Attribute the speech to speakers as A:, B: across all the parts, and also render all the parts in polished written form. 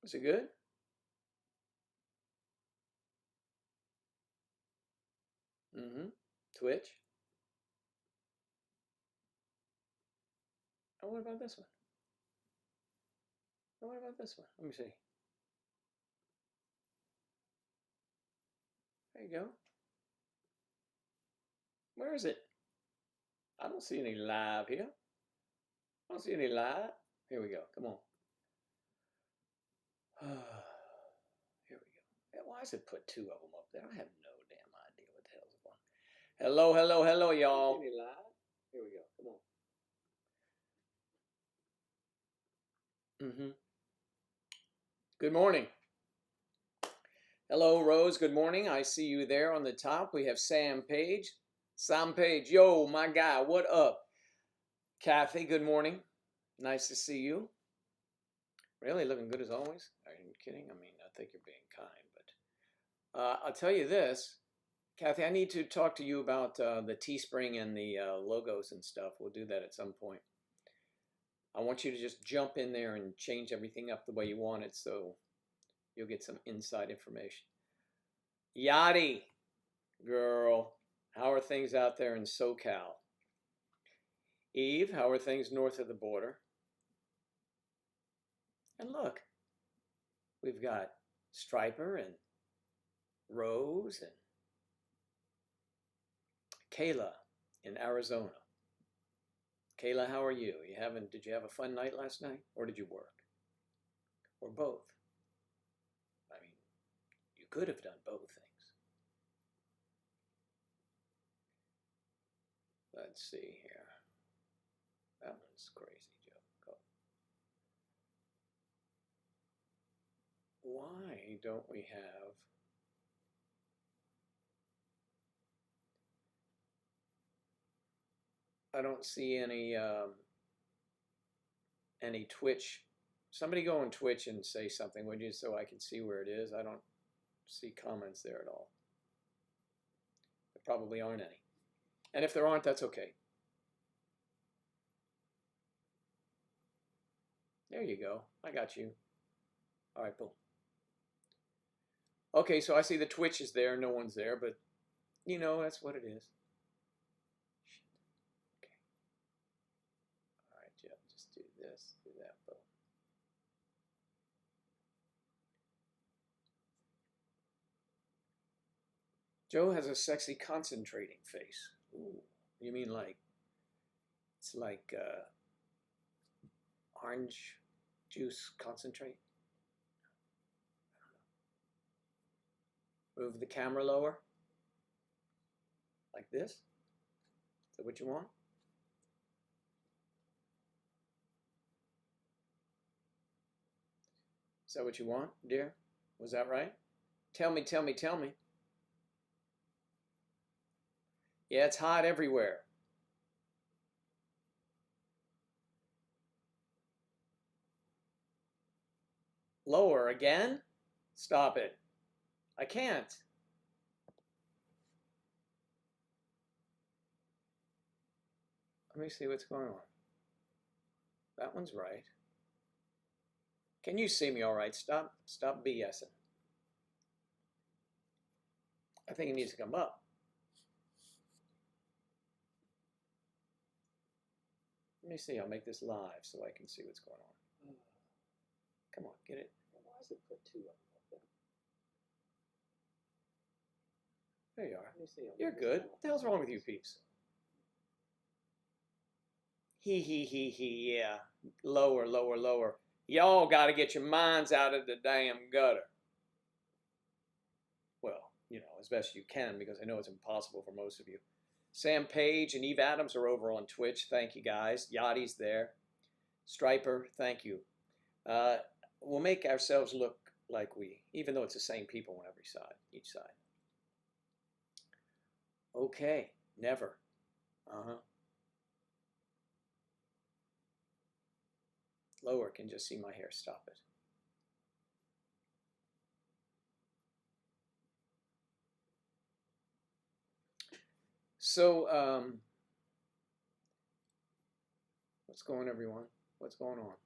A: Was it good? Mm-hmm. Twitch. Oh, what about this one? Oh, what about this one? Let me see. There you go. Where is it? I don't see any live here. I don't see any live. Here we go. Come on. Here we go. Why is it put two of them up there? I have no damn idea what the hell's going on. Hello, hello, hello, y'all. Any live? Here we go. Come on. Mm-hmm. Good morning. Hello, Rose. Good morning. I see you there on the top. We have Sam Page. Sam Page, yo, my guy, what up? Kathy, good morning. Nice to see you. Really looking good as always. Are you kidding? I mean, I think you're being kind, but I'll tell you this, Kathy. I need to talk to you about the Teespring and the logos and stuff. We'll do that at some point. I want you to just jump in there and change everything up the way you want it, so you'll get some inside information. Yachty, girl, how are things out there in SoCal? Eve, how are things north of the border? And look, we've got Striper and Rose and Kayla in Arizona. Kayla, how are you? Did you have a fun night last night? Or did you work? Or both? I mean, you could have done both things. Let's see here. That one's crazy, Joe. Go. Why don't we have... I don't see any Twitch. Somebody go on Twitch and say something, would you, so I can see where it is. I don't see comments there at all. There probably aren't any. And if there aren't, that's okay. There you go. I got you. All right, boom. Okay, so I see the Twitch is there. No one's there, but you know, that's what it is. Okay. All right, Jeff, just do this, do that, boom. Joe has a sexy concentrating face. Ooh, you mean like, it's like orange juice concentrate? Move the camera lower. Like this? Is that what you want? Is that what you want, dear? Was that right? Tell me, tell me, tell me. Yeah, it's hot everywhere. Lower again? Stop it. I can't. Let me see what's going on. That one's right. Can you see me all right? Stop BSing. I think it needs to come up. Let me see. I'll make this live so I can see what's going on. Come on, get it. Why is it put two of them up there? There you are. Let me see. You're good. What the hell's wrong with you peeps? He, yeah. Lower, lower, lower. Y'all got to get your minds out of the damn gutter. Well, you know, as best you can, because I know it's impossible for most of you. Sam Page and Eve Adams are over on Twitch. Thank you, guys. Yachty's there. Striper, thank you. We'll make ourselves look like even though it's the same people on every side, each side. Okay, never. Lower can just see my hair. Stop it. So, what's going on, everyone? What's going on?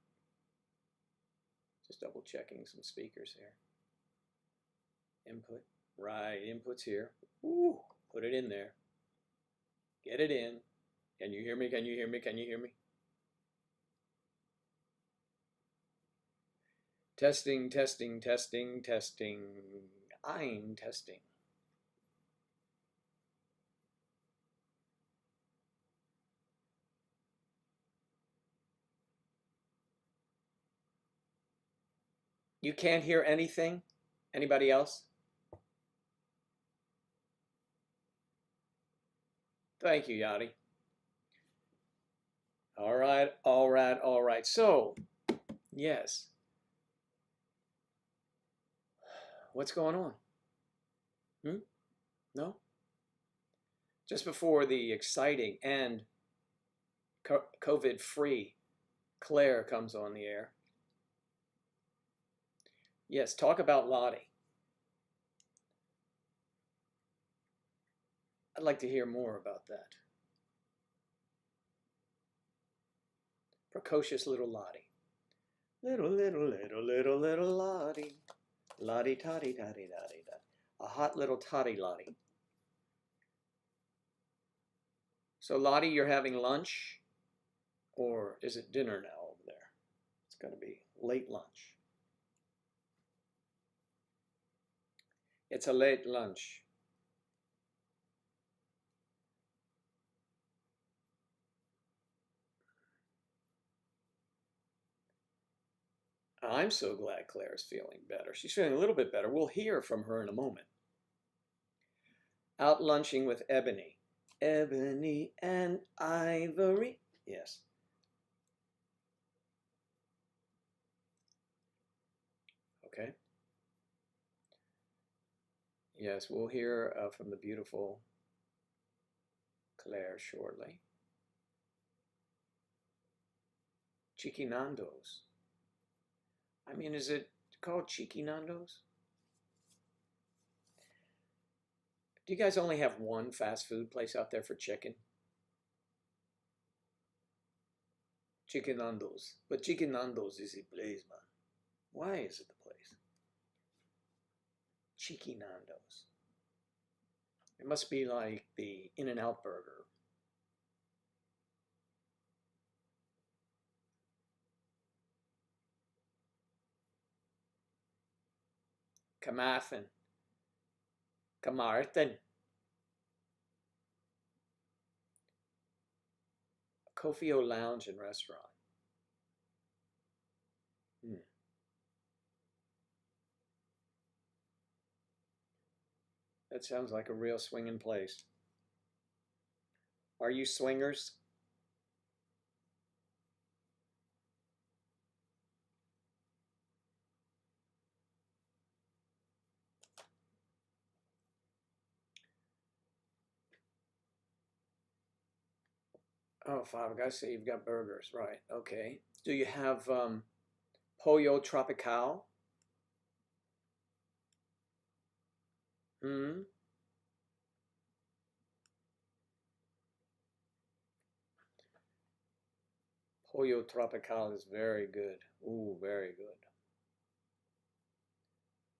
A: Just double checking some speakers here. Input. Right, input's here. Ooh, put it in there. Get it in. Can you hear me? Can you hear me? Can you hear me? Testing, testing, testing, testing. I'm testing. You can't hear anything? Anybody else? Thank you, Yadi. All right, all right, all right. So, yes. What's going on? No? Just before the exciting and COVID-free Claire comes on the air. Yes, talk about Lottie. I'd like to hear more about that. Precocious little Lottie. Little Lottie. Lottie toddy toddy toddy toddy. A hot little toddy Lottie. So Lottie, you're having lunch? Or is it dinner now over there? It's going to be late lunch. It's a late lunch. I'm so glad Claire's feeling better. She's feeling a little bit better. We'll hear from her in a moment. Out lunching with Ebony. Ebony and Ivory. Yes. Okay. Yes, we'll hear from the beautiful Claire shortly. Chiquinando's. I mean, is it called Chiquinando's? Do you guys only have one fast food place out there for chicken? Chiquinando's. But Chiquinando's is the place, man. Why is it the place? Chiquinando's. It must be like the In-N-Out burger. Carmarthen. Carmarthen. Kofio Lounge and Restaurant. That sounds like a real swinging place. Are you swingers? Oh, Father, I see you've got burgers, right? Okay. Do you have Pollo Tropical? Hmm. Pollo Tropical is very good. Ooh, very good.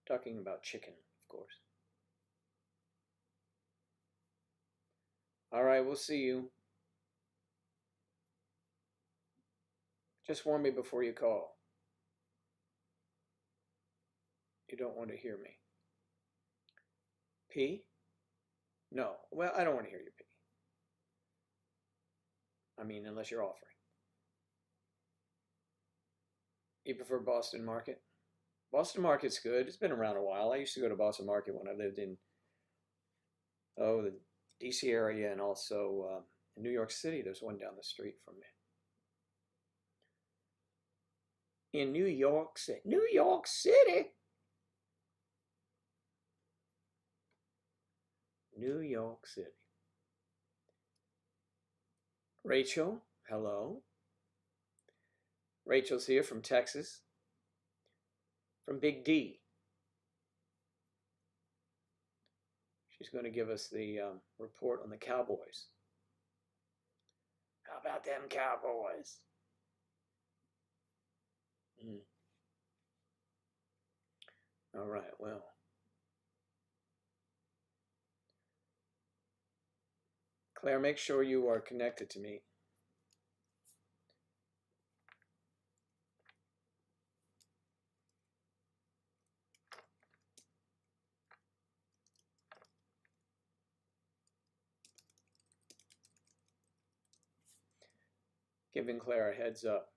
A: Talking about chicken, of course. All right, we'll see you. Just warn me before you call. You don't want to hear me. P? No. Well, I don't want to hear you P. I mean, unless you're offering. You prefer Boston Market? Boston Market's good. It's been around a while. I used to go to Boston Market when I lived in, the DC area and also in New York City. There's one down the street from me. In New York City. New York City! New York City. Rachel, hello. Rachel's here from Texas. From Big D. She's going to give us the report on the Cowboys. How about them Cowboys? All right, well. Claire, make sure you are connected to me. Giving Claire a heads up.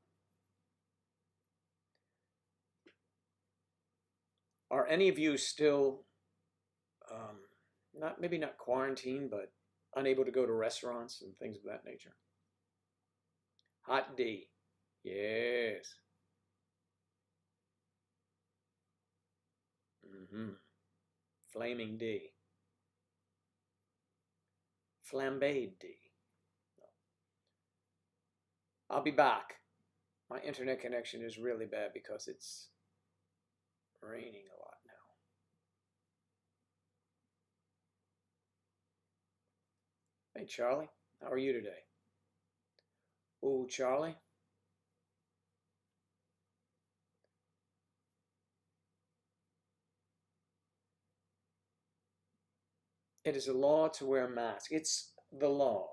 A: Are any of you still, maybe not quarantined, but unable to go to restaurants and things of that nature? Hot D. Yes. Flaming D. Flambéed D. I'll be back. My internet connection is really bad because it's raining a lot now. Hey, Charlie, how are you today? Oh, Charlie. It is a law to wear a mask. It's the law.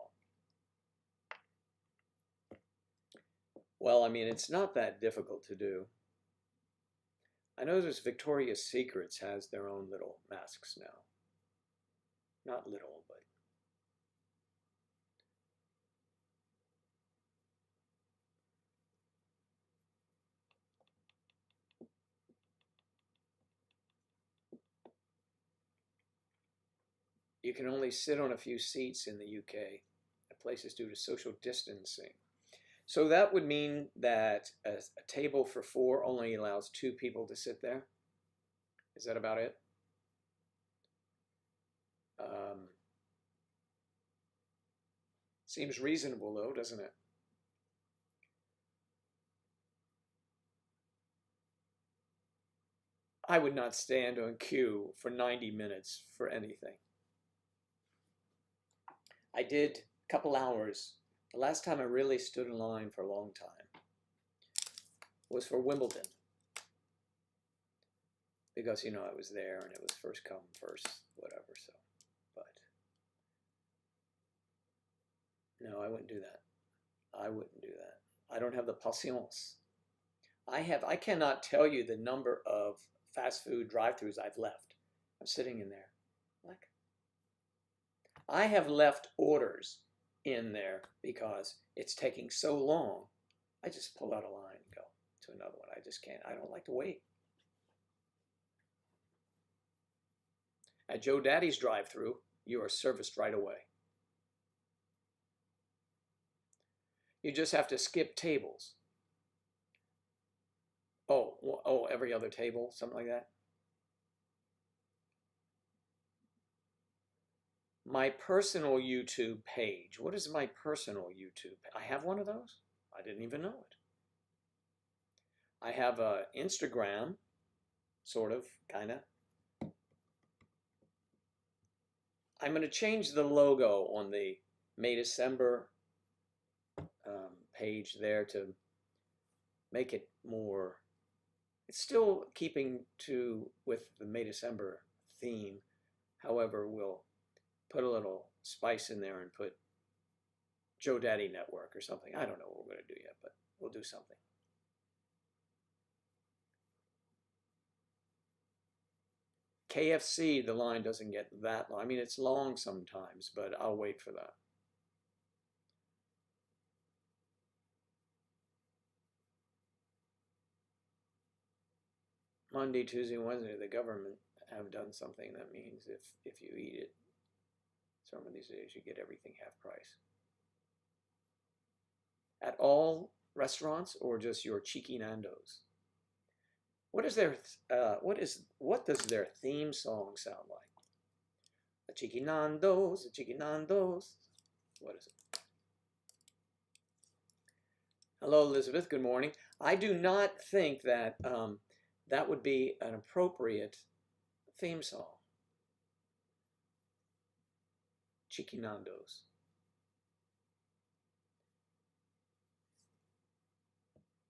A: Well, I mean, it's not that difficult to do. I notice Victoria's Secrets has their own little masks now. Not little, but you can only sit on a few seats in the UK at places due to social distancing. So that would mean that a table for 4 only allows 2 people to sit there. Is that about it? Seems reasonable though, doesn't it? I would not stand on queue for 90 minutes for anything. I did a couple hours. The last time I really stood in line for a long time was for Wimbledon. Because, I was there and it was first come, first whatever, so, but no, I wouldn't do that. I wouldn't do that. I don't have the patience. I cannot tell you the number of fast food drive-thrus I've left. I'm sitting in there. Like, I have left orders in there because it's taking so long. I just pull out a line and go to another one. I just can't. I don't like to wait. At Joe Daddy's drive-thru, you are serviced right away. You just have to skip tables. Oh, every other table, something like that. My personal YouTube page. What is my personal YouTube? I have one of those? I didn't even know it. I have a Instagram, sort of, kind of. I'm going to change the logo on the May December page there to make it more. It's still keeping with the May December theme. However, we'll put a little spice in there and put Joe Daddy Network or something. I don't know what we're going to do yet, but we'll do something. KFC, the line doesn't get that long. I mean, it's long sometimes, but I'll wait for that. Monday, Tuesday, Wednesday, the government have done something that means if you eat it some of these days, you get everything half price. At all restaurants or just your cheeky Nando's? What does their theme song sound like? A cheeky Nando's, a cheeky Nando's. What is it? Hello, Elizabeth. Good morning. I do not think that that would be an appropriate theme song. Cheeky Nando's.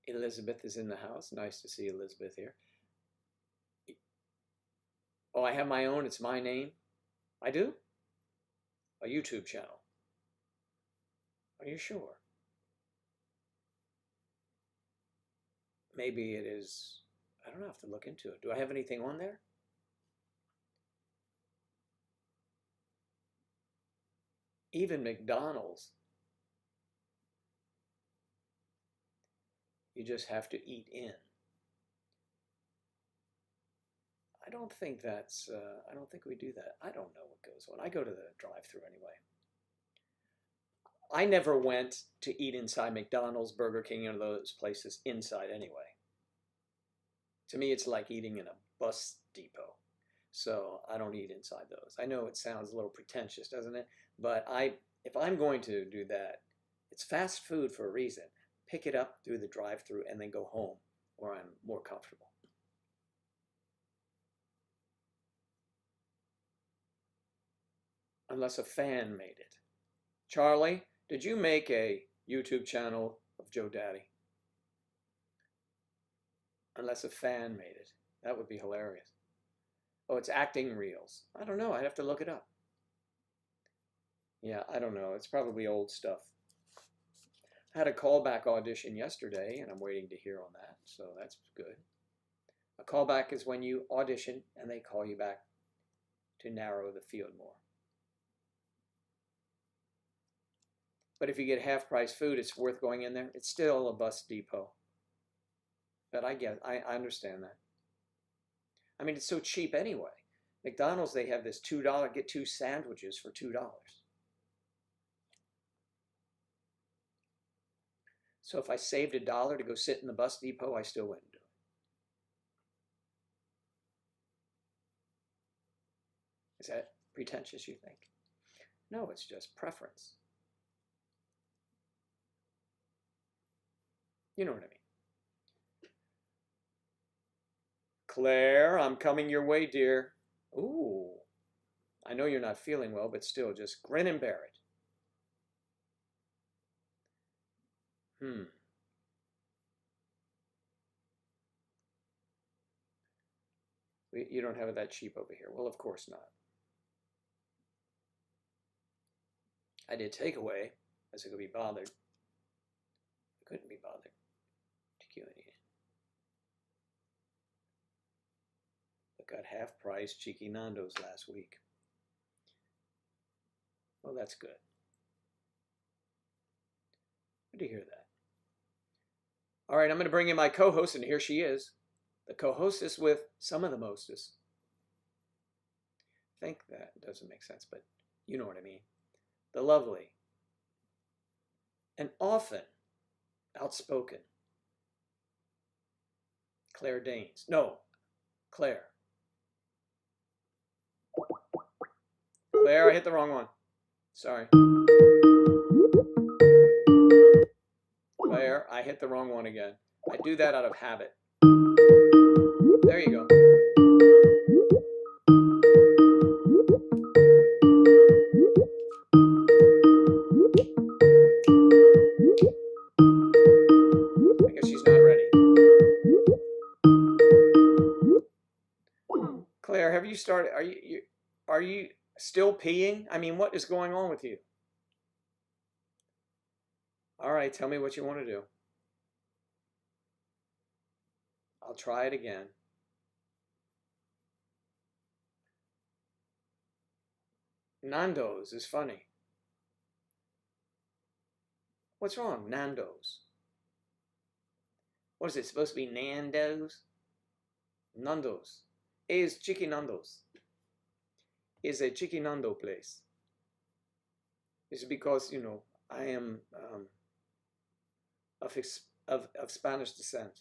A: Elizabeth is in the house. Nice to see Elizabeth here. Oh, I have my own. It's my name. I do? A YouTube channel. Are you sure? Maybe it is. I don't have to look into it. Do I have anything on there? Even McDonald's. You just have to eat in. I don't think that's, I don't think we do that. I don't know what goes on. I go to the drive-thru anyway. I never went to eat inside McDonald's, Burger King, or those places inside anyway. To me, it's like eating in a bus depot. So I don't eat inside those. I know it sounds a little pretentious, doesn't it? But if I'm going to do that, it's fast food for a reason. Pick it up through the drive-thru and then go home where I'm more comfortable. Unless a fan made it. Charlie, did you make a YouTube channel of Joe Daddy? Unless a fan made it. That would be hilarious. Oh, it's acting reels. I don't know. I'd have to look it up. Yeah, I don't know. It's probably old stuff. I had a callback audition yesterday, and I'm waiting to hear on that, so that's good. A callback is when you audition and they call you back to narrow the field more. But if you get half-price food, it's worth going in there. It's still a bus depot. But I understand that. I mean, it's so cheap anyway. McDonald's, they have this $2, get 2 sandwiches for $2. So if I saved $1 to go sit in the bus depot, I still wouldn't do it. Is that pretentious, you think? No, it's just preference. You know what I mean. Claire, I'm coming your way, dear. Ooh, I know you're not feeling well, but still, just grin and bear it. You don't have it that cheap over here. Well, of course not. I did takeaway, as I could be bothered. I couldn't be bothered to queue any. I got half price cheeky Nando's last week. Well, that's good. Good to hear that. All right, I'm going to bring in my co-host, and here she is. The co-hostess with some of the mostest. I think that doesn't make sense, but you know what I mean. The lovely and often outspoken Claire Danes. No, Claire. Claire, I hit the wrong one. Sorry. Claire, I hit the wrong one again. I do that out of habit. There you go. I guess she's not ready. Claire, have you started? Are you still peeing? I mean, what is going on with you? All right, tell me what you want to do. I'll try it again. Nando's is funny. What's wrong? Nando's. What is it supposed to be? Nando's? Nando's. Is Chicken Nando's. Is a Chicken Nando place. It's because, you know, I am of Spanish descent.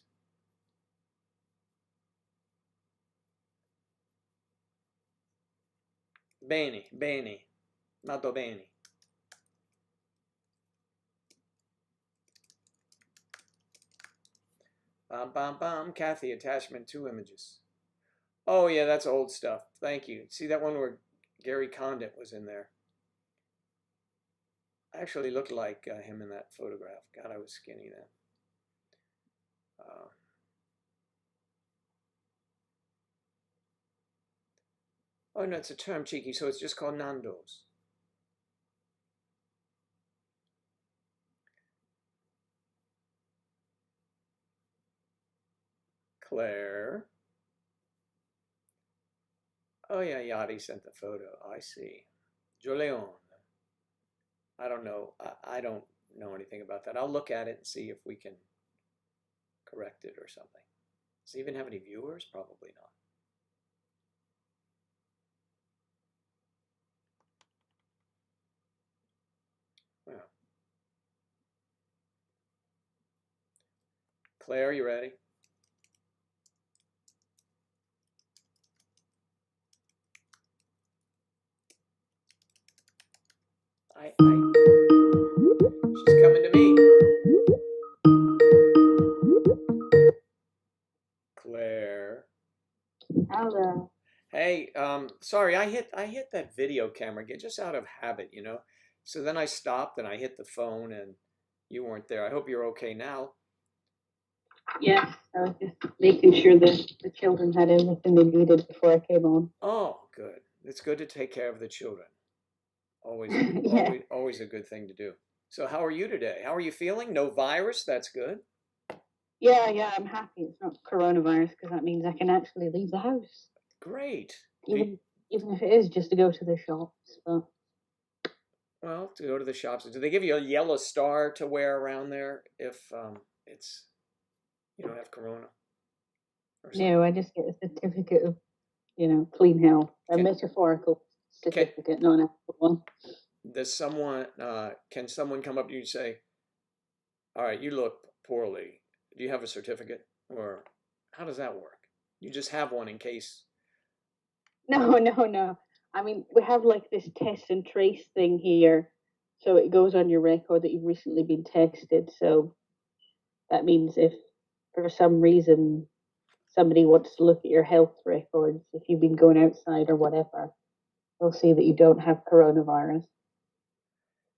A: Bene, bene, molto bene. Bam, bam, bam. Kathy, attachment 2 images. Oh, yeah, that's old stuff. Thank you. See that one where Gary Condit was in there? I actually looked like him in that photograph. God, I was skinny then. Oh, no, it's a term, Cheeky, so it's just called Nando's. Claire. Oh, yeah, Yachty sent the photo. I see. Joleon. I don't know. I don't know anything about that. I'll look at it and see if we can correct it or something. Does it even have any viewers? Probably not. Well, Claire, you ready? She's coming to me. Claire.
B: Hello.
A: Hey, sorry, I hit that video camera just out of habit, you know. So then I stopped and I hit the phone and you weren't there. I hope you're okay now.
B: Yes, I was just making sure that the children had everything they needed before I came on.
A: Oh, good. It's good to take care of the children. Always,
B: Yeah.
A: always a good thing to do. So how are you today? How are you feeling? No virus? That's good.
B: Yeah, I'm happy it's not coronavirus because that means I can actually leave the house,
A: Great.
B: even even if it is just to go to the shops. But
A: Well, to go to the shops. Do they give you a yellow star to wear around there if it's you don't have corona or something?
B: no, I just get a certificate of, clean health, a
A: Can
B: metaphorical
A: can
B: certificate, not an actual one.
A: does someone can someone come up to you and say, "All right, you look poorly. Do you have a certificate?" Or how does that work? You just have one in case.
B: No. I mean, we have like this test and trace thing here, so it goes on your record that you've recently been tested. So that means if for some reason somebody wants to look at your health records, if you've been going outside or whatever, they'll see that you don't have coronavirus.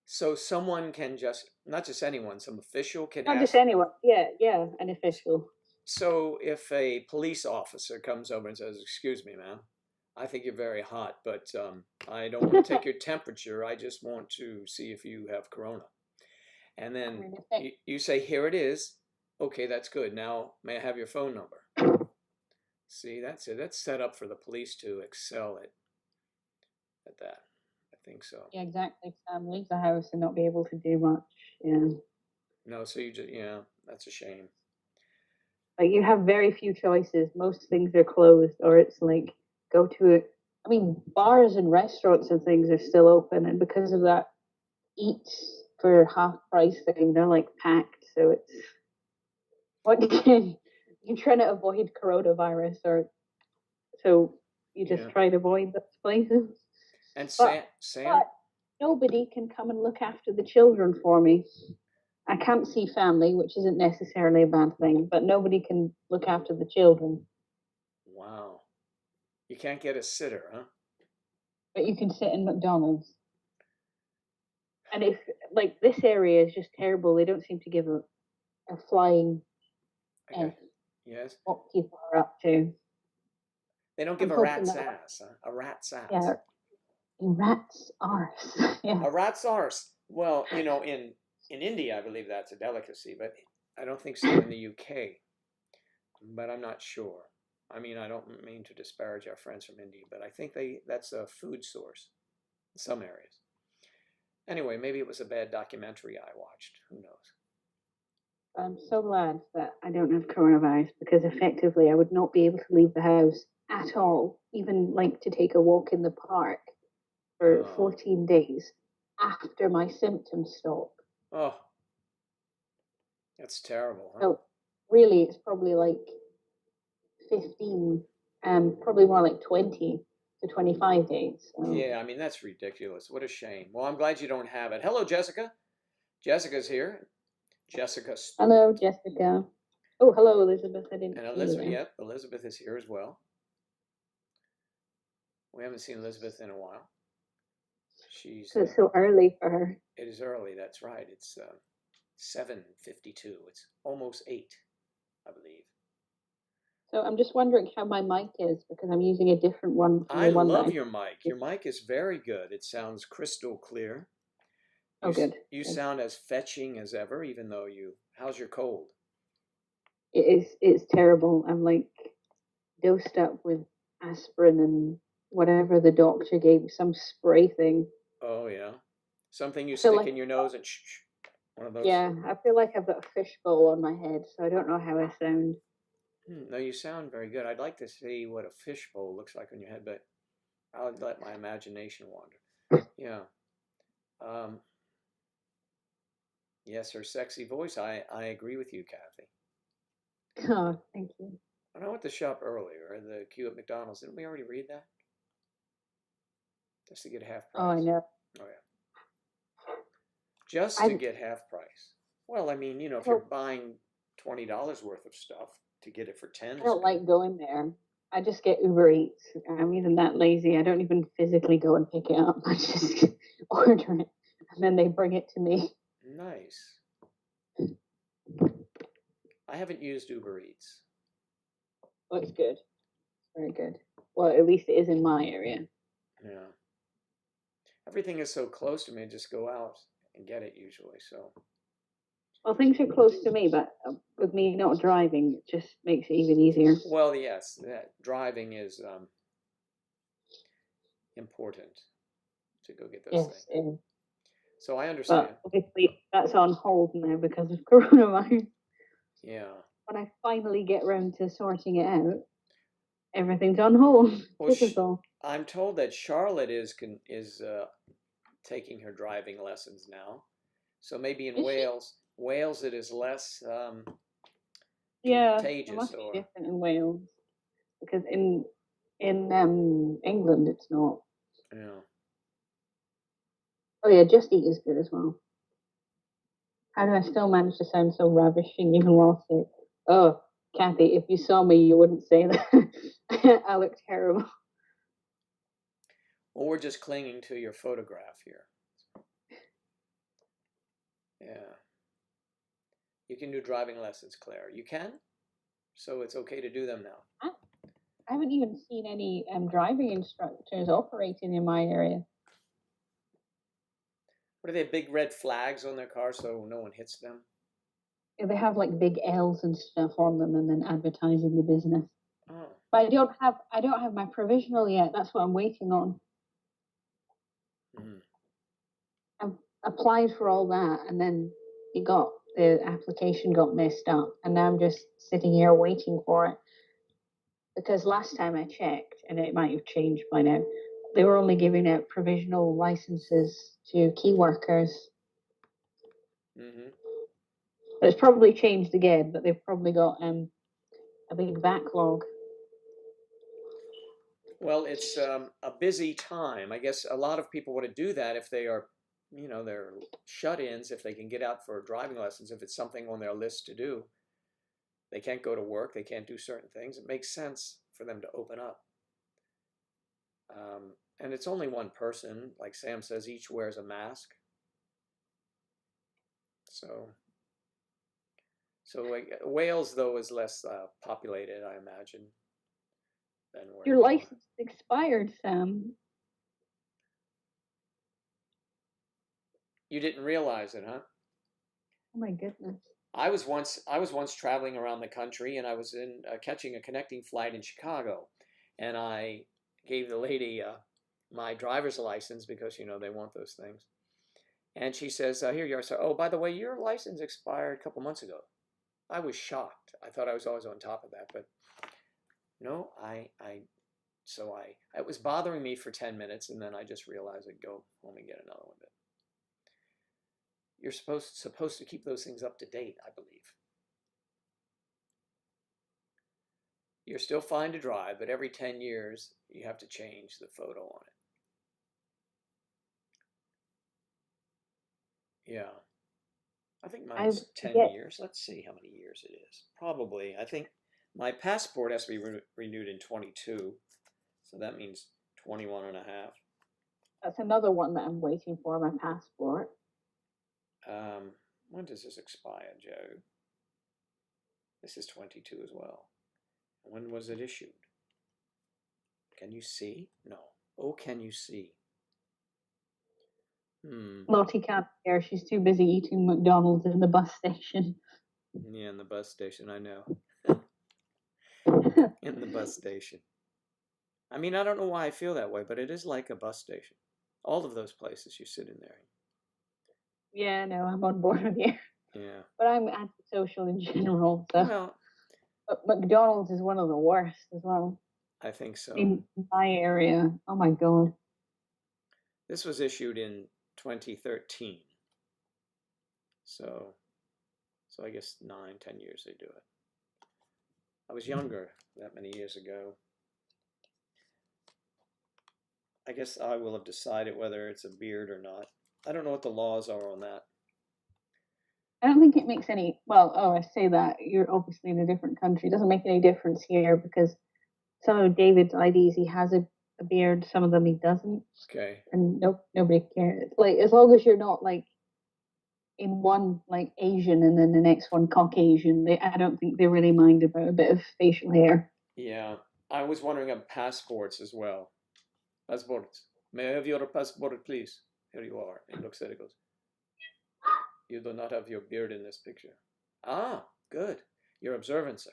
A: So someone can just, not just anyone, some official can
B: Not just
A: ask.
B: anyone. Yeah, an official.
A: So if a police officer comes over and says, "Excuse me, ma'am, I think you're very hot, but I don't want to take your temperature. I just want to see if you have corona." And
B: I
A: then
B: mean,
A: you say, "Here it is." Okay, that's good. Now, may I have your phone number? See, that's it. That's set up for the police to excel at that. I think so.
B: yeah, exactly. Sam, leave the house and not be able to do much. Yeah.
A: No, so you just, yeah, that's a shame.
B: Like you have very few choices. Most things are closed, or it's like go to it. I mean, bars and restaurants and things are still open, and because of that, eat for half price thing, they're like packed. So it's what you're trying to avoid coronavirus, or so you just
A: Yeah.
B: try to avoid those places.
A: And
B: But
A: Sam,
B: but nobody can come and look after the children for me. I can't see family, which isn't necessarily a bad thing, but nobody can look after the children.
A: wow. You can't get a sitter, huh?
B: But you can sit in McDonald's. And if like this area is just terrible, they don't seem to give a flying F
A: Okay. Yes.
B: what people are up to.
A: They don't give
B: I'm
A: a
B: hoping
A: rat's
B: that
A: ass, huh? A rat's ass.
B: yeah, rats arse. Yeah.
A: A rat's arse. Well, you know, in India, I believe that's a delicacy, but I don't think so in the UK. But I'm not sure. I mean, I don't mean to disparage our friends from India, but I think that's a food source in some areas. Anyway, maybe it was a bad documentary I watched. Who knows?
B: I'm so glad that I don't have coronavirus because effectively I would not be able to leave the house at all, even like to take a walk in the park for
A: Oh,
B: 14 days after my symptoms stop.
A: oh, that's terrible, huh?
B: So really, it's probably like 15, probably more like 20 to 25 days. So.
A: Yeah, I mean, that's ridiculous. What a shame. Well, I'm glad you don't have it. Hello, Jessica. Jessica's here. Jessica
B: Hello, Jessica. Oh, hello, Elizabeth. I didn't
A: and
B: see you
A: Elizabeth.
B: there.
A: Yep, Elizabeth is here as well. We haven't seen Elizabeth in a while. She's
B: So it's so early for her.
A: it is early. That's right. It's 7:52. It's almost 8, I believe.
B: So I'm just wondering how my mic is because I'm using a different one from
A: I
B: the one that
A: love
B: I.
A: your mic. Your mic is very good. It sounds crystal clear.
B: Oh, good.
A: You
B: Good.
A: sound as fetching as ever, even though how's your cold?
B: It's terrible. I'm like dosed up with aspirin and whatever the doctor gave, some spray thing.
A: Oh yeah. Something you
B: I feel
A: stick
B: like
A: in your nose and shh, one of those.
B: yeah, I feel like I've got a fishbowl on my head, so I don't know how I sound.
A: No, you sound very good. I'd like to see what a fishbowl looks like on your head, but I'll let my imagination wander. Yeah. Um, yes, her sexy voice. I agree with you, Kathy.
B: Oh, thank you.
A: When I went to shop earlier, the queue at McDonald's, didn't we already read that? Just to get half
B: Oh, I
A: price.
B: know.
A: Oh yeah. Just to
B: I
A: get half price. Well, I mean, if you're
B: don't,
A: buying $20 worth of stuff to get it for 10
B: I
A: is
B: don't
A: good.
B: like going there. I just get Uber Eats. I'm even that lazy. I don't even physically go and pick it up. I just order it, and then they bring it to me.
A: Nice. I haven't used Uber Eats.
B: Oh, it's good. Very good. Well, at least it is in my area.
A: Yeah. Everything is so close to me, I just go out and get it usually. So,
B: Well, things are close to me, but with me not driving, it just makes it even easier.
A: well, yes, that driving is important to go get those
B: Yes,
A: things. So I understand.
B: but obviously that's on hold now because of coronavirus.
A: Yeah.
B: When I finally get round to sorting it out, everything's on hold.
A: Well,
B: Typical.
A: I'm told that Charlotte is taking her driving lessons now. So maybe in
B: Is she?
A: Wales it is less
B: Yeah, it
A: contagious,
B: must be
A: or
B: different in Wales because in England it's not.
A: yeah.
B: Oh yeah, Just Eat is good as well. How do I still manage to sound so ravishing even while sick? Oh, Kathy, if you saw me, you wouldn't say that. I look terrible.
A: Well, we're just clinging to your photograph here. Yeah. You can do driving lessons, Claire. You can? So it's okay to do them now.
B: I haven't even seen any driving instructors operating in my area.
A: What are they, big red flags on their car so no one hits them?
B: They have like big L's and stuff on them, and then advertising the business.
A: Oh.
B: But I don't have my provisional yet. That's what I'm waiting on.
A: Mm.
B: I've applied for all that, and then the application got messed up, and now I'm just sitting here waiting for it. Because last time I checked, and it might have changed by now, they were only giving out provisional licenses to key workers.
A: Mm-hmm.
B: But it's probably changed again, but they've probably got a big backlog.
A: Well, it's a busy time. I guess a lot of people want to do that if they are, they're shut-ins, if they can get out for driving lessons, if it's something on their list to do. They can't go to work, they can't do certain things. It makes sense for them to open up. And it's only one person. Like Sam says, each wears a mask. So Wales, though, is less populated, I imagine, than where
B: Your
A: you are.
B: license expired, Sam.
A: You didn't realize it, huh?
B: Oh my goodness.
A: I was once traveling around the country, and I was in catching a connecting flight in Chicago, and I gave the lady my driver's license because they want those things, and she says, "Here you are, sir. Oh, by the way, your license expired a couple months ago." I was shocked. I thought I was always on top of that, but no, it was bothering me for 10 minutes, and then I just realized I'd go home and get another one. But you're supposed to keep those things up to date, I believe. You're still fine to drive, but every 10 years you have to change the photo on it. Yeah. I think mine's 10 years. Let's see how many years it is. Probably, I think my passport has to be renewed in 22. So that means 21 and a half.
B: That's another one that I'm waiting for, my passport.
A: When does this expire, Joe? This is 22 as well. When was it issued? Can you see? No. Oh, can you see?
B: Lottie can't hear. She's too busy eating McDonald's in the bus station.
A: Yeah, in the bus station, I know. In the bus station. I mean, I don't know why I feel that way, but it is like a bus station. All of those places you sit in there.
B: Yeah, no, I'm on board with you.
A: Yeah.
B: But I'm antisocial in general, so.
A: Well,
B: But McDonald's is one of the worst as well.
A: I think so.
B: In my area, oh my God.
A: This was issued in 2013. So I guess 9-10 years they do it. I was younger that many years ago. I guess I will have decided whether it's a beard or not. I don't know what the laws are on that.
B: I don't think it makes any, well, I say that, you're obviously in a different country. It doesn't make any difference here because some of David's IDs, he has a beard, some of them he doesn't.
A: Okay.
B: And nobody cares. Like, as long as you're not like in one like Asian and then the next one Caucasian, I don't think they really mind about a bit of facial hair.
A: Yeah. I was wondering about passports as well. Passports. May I have your passport, please? Here you are. He looks at it, goes, you do not have your beard in this picture. Ah, good. You're observant, sir.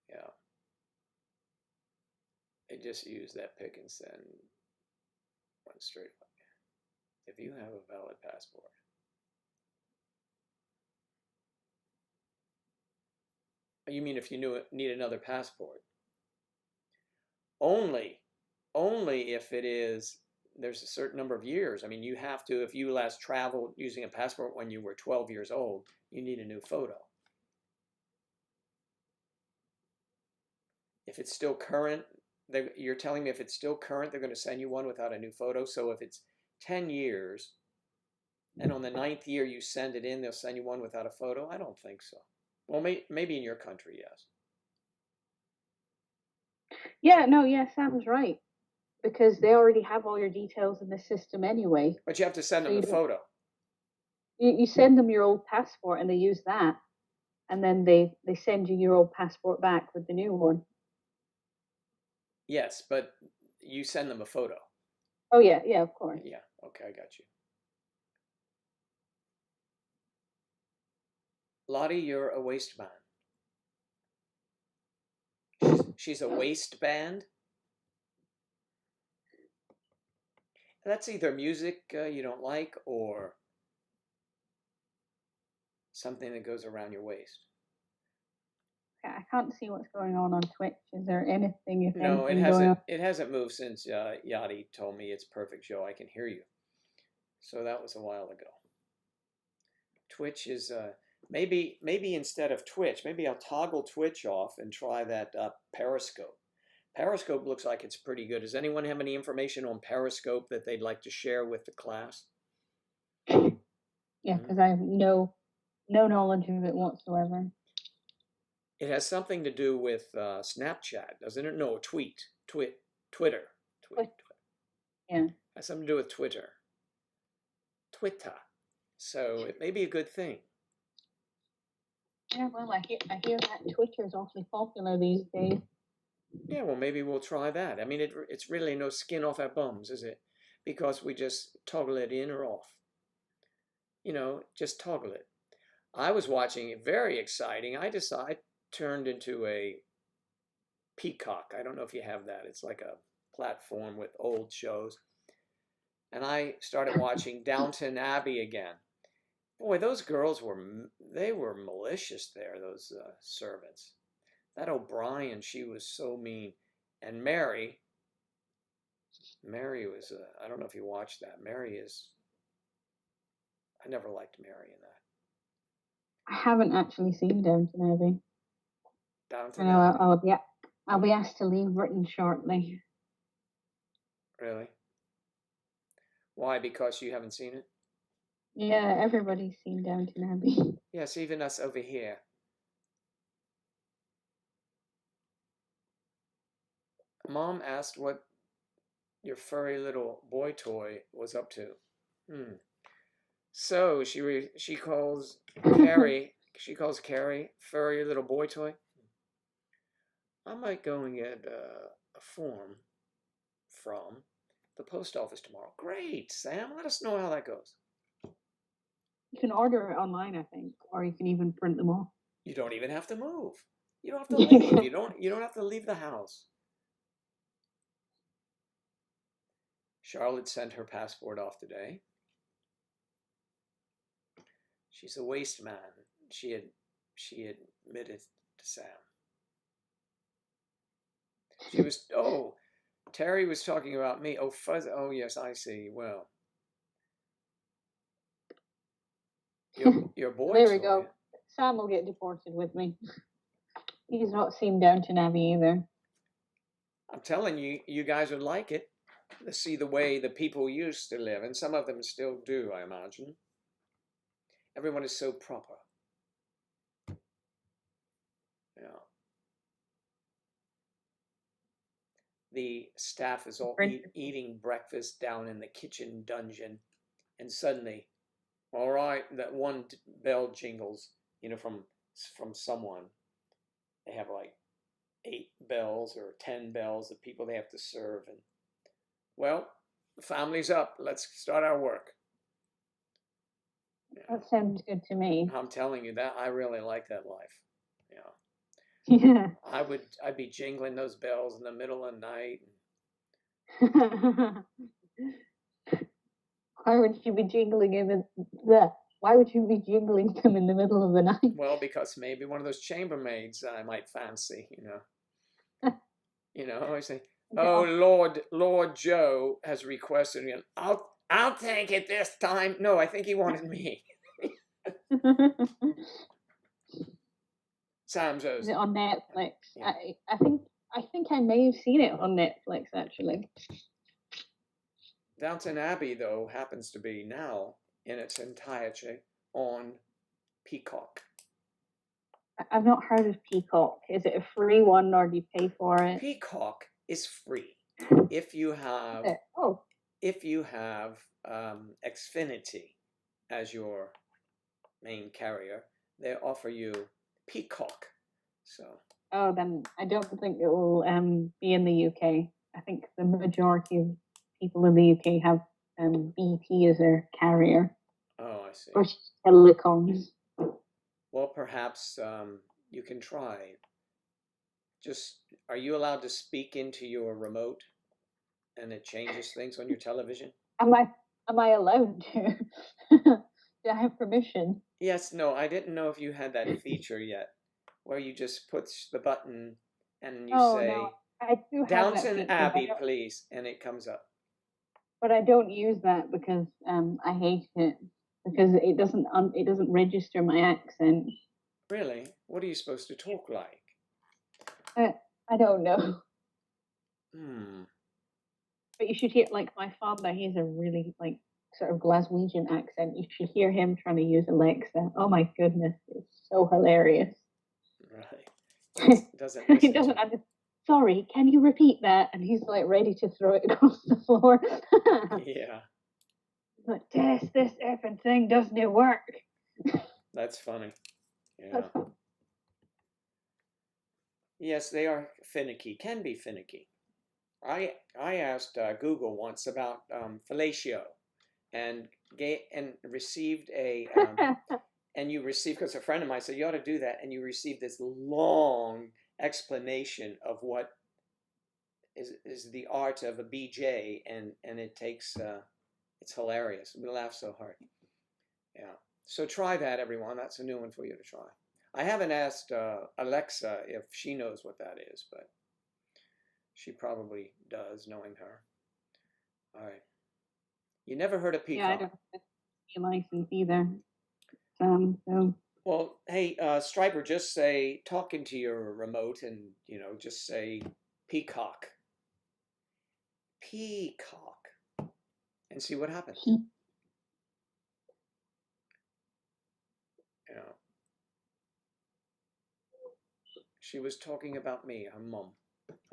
A: Yeah. I just use that pick and send one straight away. If you have a valid passport. You mean if you need another passport? Only if it is, there's a certain number of years. I mean, you have to, if you last traveled using a passport when you were 12 years old, you need a new photo. If it's still current, you're telling me if it's still current, they're going to send you one without a new photo. So if it's 10 years and on the 9th year you send it in, they'll send you one without a photo? I don't think so. Well, maybe in your country, yes.
B: Yeah, no, yeah, Sam's right. Because they already have all your details in the system anyway.
A: But you have to send them the photo.
B: You send them your old passport and they use that. And then they send you your old passport back with the new one.
A: Yes, but you send them a photo.
B: Oh, yeah, of course.
A: Yeah, okay, I got you. Lottie, you're a waistband. She's a waistband? That's either music you don't like or something that goes around your waist.
B: I can't see what's going on Twitch. Is there anything?
A: No, it hasn't. It hasn't moved since Yachty told me it's perfect, Joe. I can hear you. So that was a while ago. Twitch is maybe instead of Twitch, maybe I'll toggle Twitch off and try that Periscope. Periscope looks like it's pretty good. Does anyone have any information on Periscope that they'd like to share with the class?
B: Yeah, because I have no knowledge of it whatsoever.
A: It has something to do with Snapchat, doesn't it? No, Twitter.
B: Yeah.
A: It has something to do with Twitter. So it may be a good thing.
B: Yeah, well, I hear that Twitter is awfully popular these days.
A: Yeah, well, maybe we'll try that. I mean, it's really no skin off our bums, is it? Because we just toggle it in or off. You know, just toggle it. I was watching it, very exciting. I turned into a Peacock. I don't know if you have that. It's like a platform with old shows. And I started watching Downton Abbey again. Boy, those girls were malicious there, those servants. That O'Brien, she was so mean. And Mary was, I don't know if you watched that. I never liked Mary in that.
B: I haven't actually seen Downton Abbey.
A: Downton Abbey?
B: I'll be asked to leave Britain shortly.
A: Really? Why? Because you haven't seen it?
B: Yeah, everybody's seen Downton Abbey.
A: Yes, even us over here. Mom asked what your furry little boy toy was up to. So she calls Carrie furry little boy toy. I might go and get a form from the post office tomorrow. Great, Sam. Let us know how that goes.
B: You can order it online, I think, or you can even print them off.
A: You don't even have to move. You don't have to leave. You don't have to leave the house. Charlotte sent her passport off today. She's a waste man. She admitted to Sam. She was Terry was talking about me. Oh, fuzz. Oh, yes, I see. Well, your boy.
B: There we go. Sam will get deported with me. He's not seen Downton Abbey either.
A: I'm telling you, you guys would like it. To see the way the people used to live, and some of them still do, I imagine. Everyone is so proper. Yeah. The staff is all eating breakfast down in the kitchen dungeon, and suddenly, all right, that one bell jingles, from someone. They have like 8 bells or 10 bells of people they have to serve, and well, the family's up. Let's start our work.
B: Yeah. That sounds good to me.
A: I'm telling you that I really like that life.
B: Yeah.
A: I'd be jingling those bells in the middle of the night.
B: Why would you be jingling Why would you be jingling them in the middle of the night?
A: Well, because maybe one of those chambermaids I might fancy, I say, oh, Lord Joe has requested me. I'll take it this time. No, I think he wanted me. Sam's
B: Is it on Netflix? Yeah. I think I may have seen it on Netflix actually.
A: Downton Abbey, though, happens to be now in its entirety on Peacock.
B: I've not heard of Peacock. Is it a free one or do you pay for it?
A: Peacock is free if you have Xfinity as your main carrier. They offer you Peacock. So.
B: Oh, then I don't think it will be in the UK. I think the majority of people in the UK have BT as their carrier.
A: Oh, I see.
B: British Telecoms.
A: Well, perhaps you can try. Are you allowed to speak into your remote, and it changes things on your television?
B: Am I allowed to? Do I have permission?
A: Yes. No, I didn't know if you had that feature yet, where you just push the button and you say,
B: no, I do have
A: Downton Abbey, please, and it comes up.
B: But I don't use that because I hate it because it doesn't register my accent.
A: Really? What are you supposed to talk like?
B: I don't know.
A: Hmm.
B: But you should hear, like my father, he's a really sort of Glaswegian accent. You should hear him trying to use Alexa. Oh my goodness, it's so hilarious.
A: Right. Doesn't listen.
B: He doesn't understand. Sorry, can you repeat that? And he's like ready to throw it across the floor.
A: Yeah.
B: Like, Tess, this effing thing doesn't work.
A: That's funny. Yeah. Yes, they are finicky. Can be finicky. I asked Google once about fellatio, and received a because a friend of mine said you ought to do that, and you received this long explanation of what is the art of a BJ, and it takes it's hilarious. We laugh so hard. Yeah. So try that, everyone. That's a new one for you to try. I haven't asked Alexa if she knows what that is, but she probably does, knowing her. All right. You never heard of Peacock?
B: Yeah, I don't have a license either. So.
A: Well, hey, Striper, just say, talk into your remote and, just say Peacock. Peacock. And see what happens. Yeah. She was talking about me, her mom.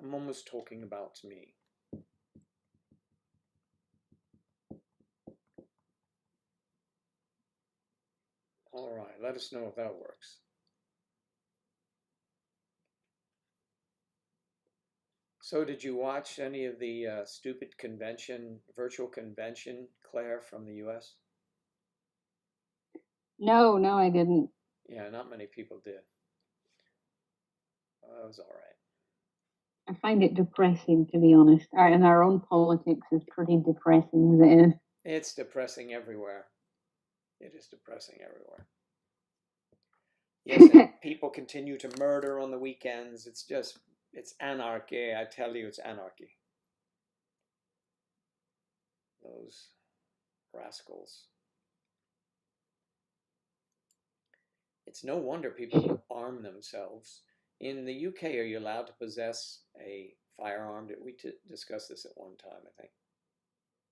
A: Her mom was talking about me. All right, let us know if that works. So did you watch any of the stupid virtual convention, Claire, from the US?
B: No, no, I didn't.
A: Yeah, not many people did. That was all right.
B: I find it depressing, to be honest. And our own politics is pretty depressing as it is.
A: It's depressing everywhere. It is depressing everywhere. Yes, and people continue to murder on the weekends. It's anarchy. I tell you, it's anarchy. Those rascals. It's no wonder people arm themselves. In the UK, are you allowed to possess a firearm? Did we discuss this at one time, I think?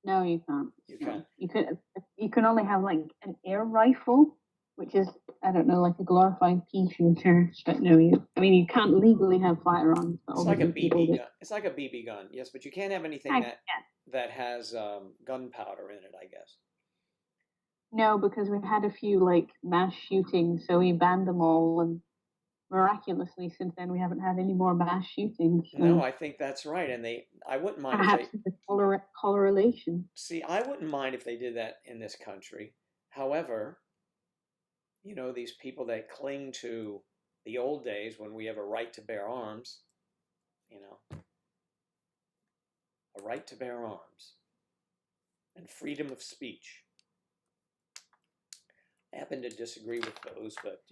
B: No, you can't.
A: You
B: No.
A: can.
B: You can only have like an air rifle, which is, I don't know, like a glorified pea shooter. But no, you can't legally have firearms. But
A: It's like a
B: obviously people
A: BB
B: do.
A: gun. It's like a BB gun, yes, but you can't have anything
B: I
A: that has gunpowder in it, I guess.
B: No, because we had a few like mass shootings, so we banned them all, and miraculously since then we haven't had any more mass shootings. So
A: No, I think that's right, and I wouldn't mind if
B: perhaps
A: they.
B: it's a correlation.
A: See, I wouldn't mind if they did that in this country. However, these people that cling to the old days when we have a right to bear arms, a right to bear arms and freedom of speech. I happen to disagree with those, but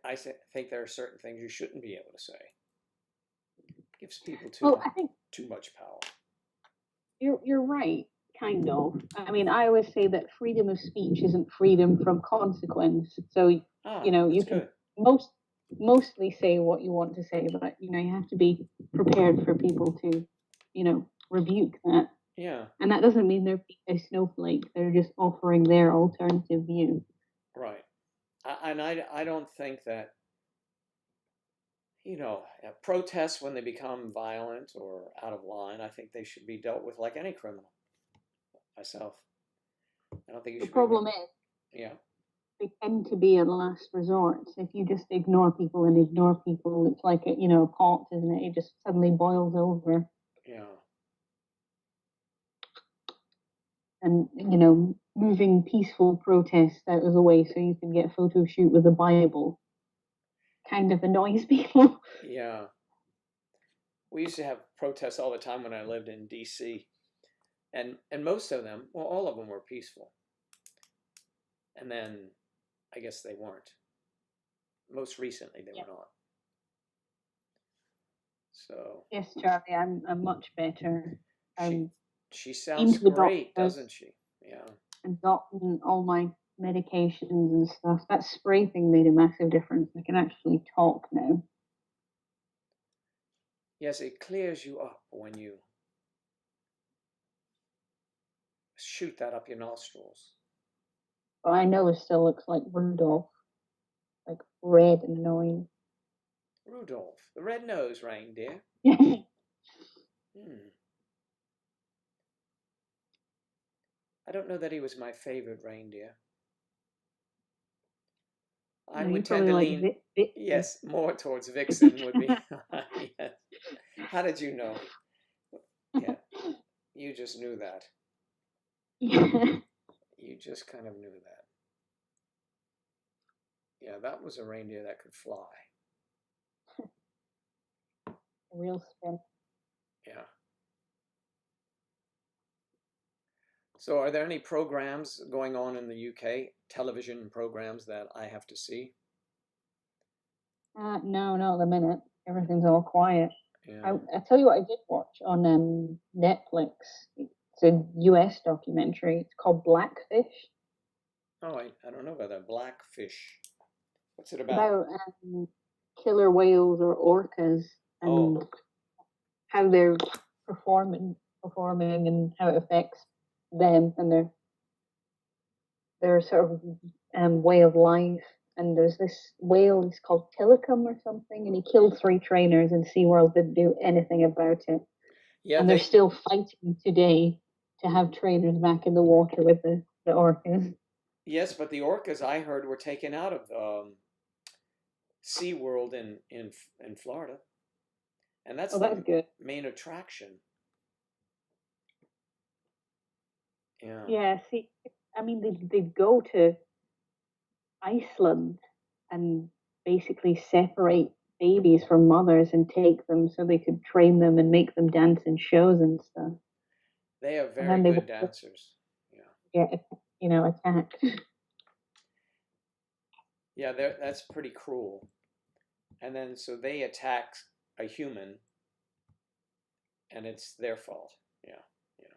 A: I think there are certain things you shouldn't be able to say. It gives people
B: I think
A: too much power.
B: you're right, kind of. I always say that freedom of speech isn't freedom from consequence. So you can mostly say what you want to say, but you have to be prepared for people to rebuke that.
A: Yeah.
B: And that doesn't mean they're a snowflake. They're just offering their alternative view.
A: Right. I don't think that, protests when they become violent or out of line, I think they should be dealt with like any criminal. Myself. I don't think you should.
B: The problem is,
A: yeah,
B: they tend to be a last resort. If you just ignore people, it's like a pot, isn't it? It just suddenly boils over.
A: Yeah.
B: And moving peaceful protests out of the way so you can get a photo shoot with a Bible kind of annoys people.
A: Yeah. We used to have protests all the time when I lived in DC. And most of them, well, all of them were peaceful. And then I guess they weren't. Most recently, they were not. So.
B: Yes, Charlie, I'm much better.
A: She sounds great, doesn't she? Yeah.
B: And gotten all my medications and stuff. That spray thing made a massive difference. I can actually talk now.
A: Yes, it clears you up when you shoot that up your nostrils.
B: But I know it still looks like Rudolph, like red and annoying.
A: Rudolph, the red-nosed reindeer. I don't know that he was my favorite reindeer. I would tend to lean, yes, more towards Vixen would be. Yes. How did you know? Yeah, you just knew that. You just kind of knew that. Yeah, that was a reindeer that could fly.
B: A real spin.
A: Yeah. So are there any programs going on in the UK, television programs that I have to see?
B: No, not at the minute. Everything's all quiet.
A: Yeah.
B: I tell you what I did watch on Netflix. It's a US documentary. It's called Blackfish.
A: Oh, I don't know about that. Blackfish. What's it about?
B: About killer whales or orcas and how they're performing and how it affects them and their sort of way of life. And there's this whale, it's called Tilikum or something, and he killed 3 trainers, and SeaWorld didn't do anything about it. Yeah, and they're still fighting today to have trainers back in the water with the orcas.
A: Yes, but the orcas I heard were taken out of SeaWorld in Florida. And that's
B: Oh, that's
A: the
B: good.
A: main attraction. Yeah.
B: Yeah, see, I mean, they go to Iceland and basically separate babies from mothers and take them so they could train them and make them dance in shows and stuff.
A: They are
B: And
A: very
B: then they
A: good
B: would
A: dancers. Yeah.
B: get, attacked.
A: Yeah, that's pretty cruel. And then so they attack a human, and it's their fault. Yeah, you know.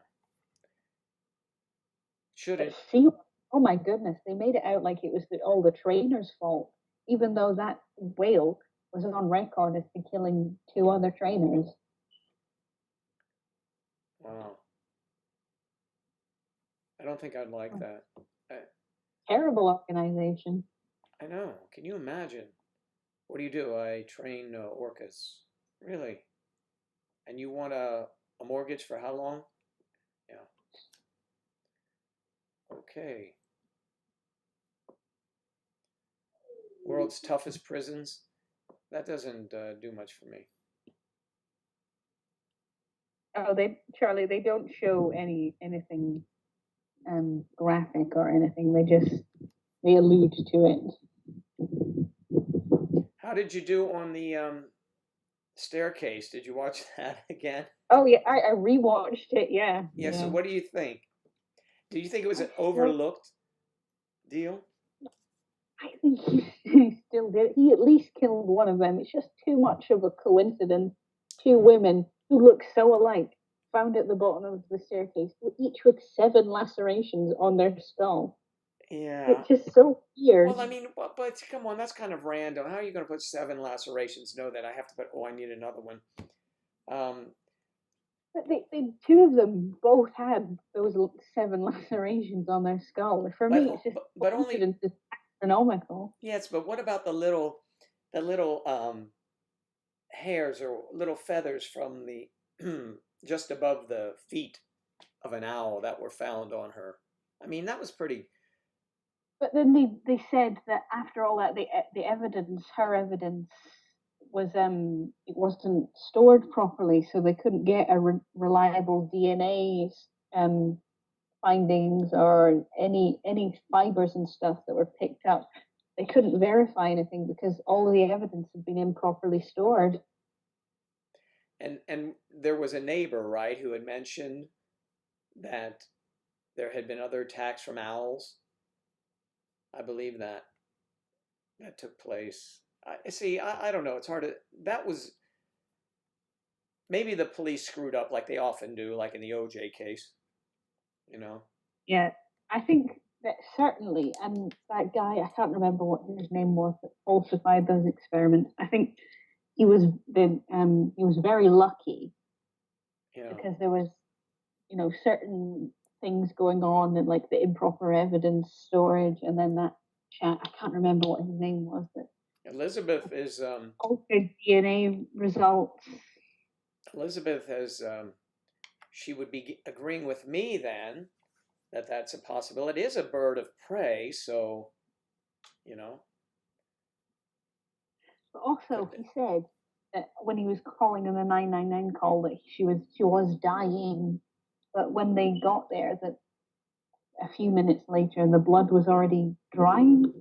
B: But
A: Shouldn't.
B: see, oh my goodness, they made it out like it was all the trainer's fault, even though that whale was on record as to killing two other trainers.
A: Wow. I don't think I'd like that. I,
B: Terrible organization.
A: I know. Can you imagine? What do? I train orcas. Really? And you want a mortgage for how long? Yeah. Okay. World's toughest prisons. That doesn't do much for me.
B: Oh, Charlie, they don't show anything graphic or anything. They allude to it.
A: How did you do on the staircase? Did you watch that again?
B: Oh yeah, I rewatched it. Yeah,
A: Yeah. So
B: yeah.
A: what do you think? Do you think it was
B: I
A: an
B: still,
A: overlooked deal?
B: I think he still did. He at least killed one of them. It's just too much of a coincidence. Two women who look so alike found at the bottom of the staircase, each with 7 lacerations on their skull.
A: Yeah.
B: It's just so weird.
A: Well, I mean, but come on, that's kind of random. How are you going to put 7 lacerations? Know that I have to put. Oh, I need another one. Um,
B: But two of them both had those 7 lacerations on their skull. For me, it's just
A: but only
B: coincidence is astronomical.
A: yes. But what about the little hairs or little feathers from the just above the feet of an owl that were found on her? I mean, that was pretty.
B: But then they said that after all that, the evidence, her evidence, was it wasn't stored properly, so they couldn't get a reliable DNA findings or any fibers and stuff that were picked up. They couldn't verify anything because all the evidence had been improperly stored.
A: And there was a neighbor, right, who had mentioned that there had been other attacks from owls. I believe that took place. I see. I don't know. It's hard to. That was maybe the police screwed up like they often do, like in the OJ case. You know.
B: Yeah, I think that certainly, and that guy, I can't remember what his name was, that falsified those experiments. I think he was very lucky
A: Yeah.
B: because there was, certain things going on and like the improper evidence storage, and then that chat. I can't remember what his name was, but
A: Elizabeth is
B: altered DNA results.
A: Elizabeth has she would be agreeing with me then that that's a possibility. It is a bird of prey, so you know.
B: But also,
A: Could be.
B: he said that when he was calling in the 999 call that she was dying, but when they got there, that a few minutes later the blood was already drying,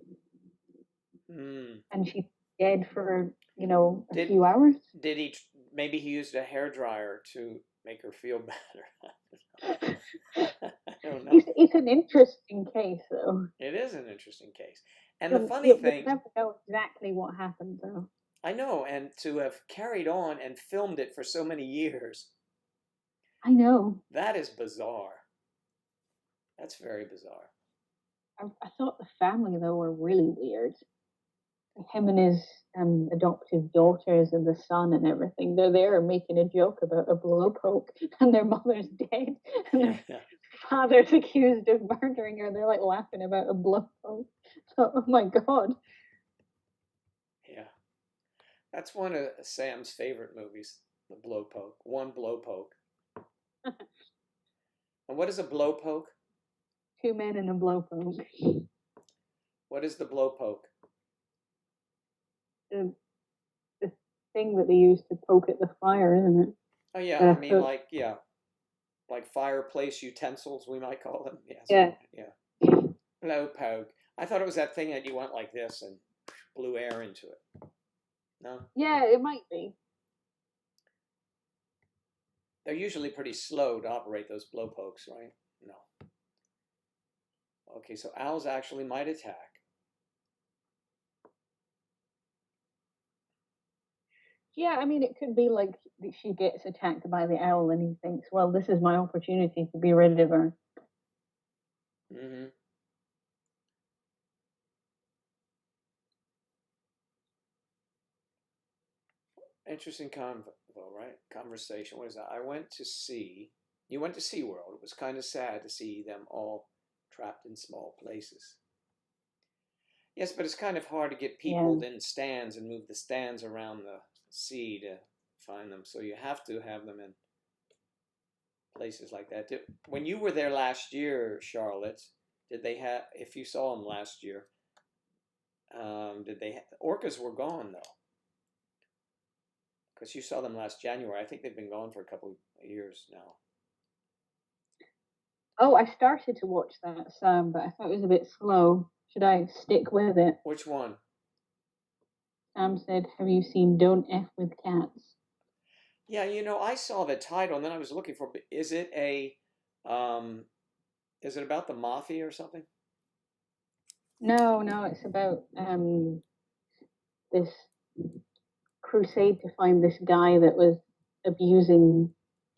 A: Hmm.
B: and she's dead for a
A: Did
B: few hours.
A: did he? Maybe he used a hair dryer to make her feel better. I don't know.
B: It's an interesting case, though.
A: It is an interesting case. And the funny
B: We'll
A: thing,
B: never know exactly what happened, though.
A: I know, and to have carried on and filmed it for so many years,
B: I know.
A: that is bizarre. That's very bizarre.
B: I thought the family though were really weird. Him and his adoptive daughters and the son and everything. They're there making a joke about a blowpoke, and their mother's dead, and their
A: Yeah.
B: father's accused of murdering her. They're like laughing about a blowpoke. So, oh my god.
A: Yeah. That's one of Sam's favorite movies, The Blowpoke. One Blowpoke. And what is a blowpoke?
B: 2 men and a blowpoke.
A: What is the blowpoke?
B: The, the thing that they use to poke at the fire, isn't it?
A: Oh yeah,
B: But
A: I
B: I
A: mean
B: thought,
A: like fireplace utensils, we might call them. Yes,
B: yeah,
A: yeah. Blow poke. I thought it was that thing that you went like this and blew air into it. No,
B: yeah, it might be.
A: they're usually pretty slow to operate those blow pokes, right? No. Okay, so owls actually might attack.
B: Yeah, I mean, it could be like she gets attacked by the owl, and he thinks, "Well, this is my opportunity to be rid of her."
A: Mm-hmm. Interesting convo, right? Conversation. What is that? You went to SeaWorld. It was kind of sad to see them all trapped in small places. Yes, but it's kind of hard to get
B: Yeah,
A: people in stands and move the stands around the sea to find them. So you have to have them in places like that. When you were there last year, Charlotte, did they have, if you saw them last year, did they, orcas were gone though? Because you saw them last January. I think they've been gone for a couple of years now.
B: oh, I started to watch that, Sam, but I thought it was a bit slow. Should I stick with it?
A: Which one?
B: Sam said, "Have you seen Don't F with Cats?"
A: Yeah, I saw the title and then I was looking for, um, is it about the mafia or something?
B: No, no, it's about this crusade to find this guy that was abusing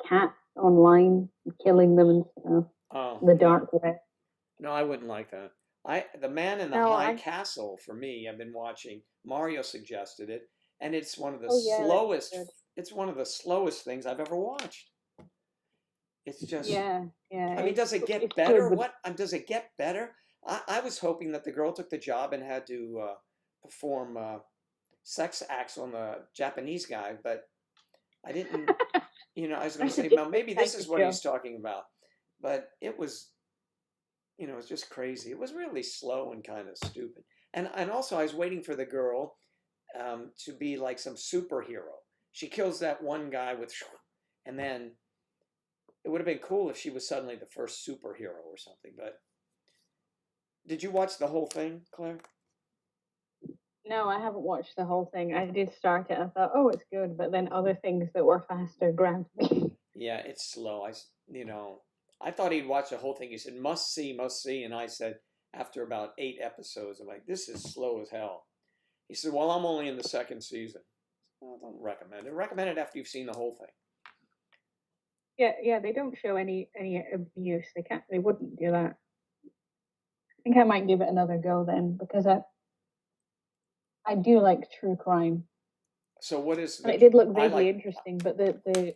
B: cats online, killing them and stuff.
A: Oh,
B: The
A: yeah.
B: dark web.
A: No, I wouldn't like that. The Man in the
B: No,
A: High
B: I.
A: Castle for me, I've been watching. Mario suggested it, and it's one of the
B: Oh yeah, that's
A: slowest.
B: good.
A: It's one of the slowest things I've ever watched. It's just,
B: Yeah, yeah,
A: I mean, does it get
B: it's good,
A: better?
B: but
A: Does it get better? I was hoping that the girl took the job and had to perform sex acts on the Japanese guy, but I didn't. I was going to
B: that's a
A: say, well,
B: different
A: maybe
B: type
A: this
B: of
A: is what
B: show.
A: he's talking about, but it was just crazy. It was really slow and kind of stupid. And also, I was waiting for the girl to be like some superhero. She kills that one guy with, and then it would have been cool if she was suddenly the first superhero or something. But did you watch the whole thing, Claire?
B: No, I haven't watched the whole thing. I did start it. I thought, oh, it's good, but then other things that were faster grabbed me.
A: Yeah, it's slow. I thought he'd watch the whole thing. He said, must see. And I said, after about 8 episodes, I'm like, this is slow as hell. He said, well, I'm only in the second season. Well, don't recommend it. Recommend it after you've seen the whole thing.
B: Yeah, yeah, they don't show any abuse. They can't. They wouldn't do that. I think I might give it another go then because I do like true crime,
A: So what is
B: and
A: the,
B: it did look
A: I
B: vaguely
A: like,
B: interesting. But the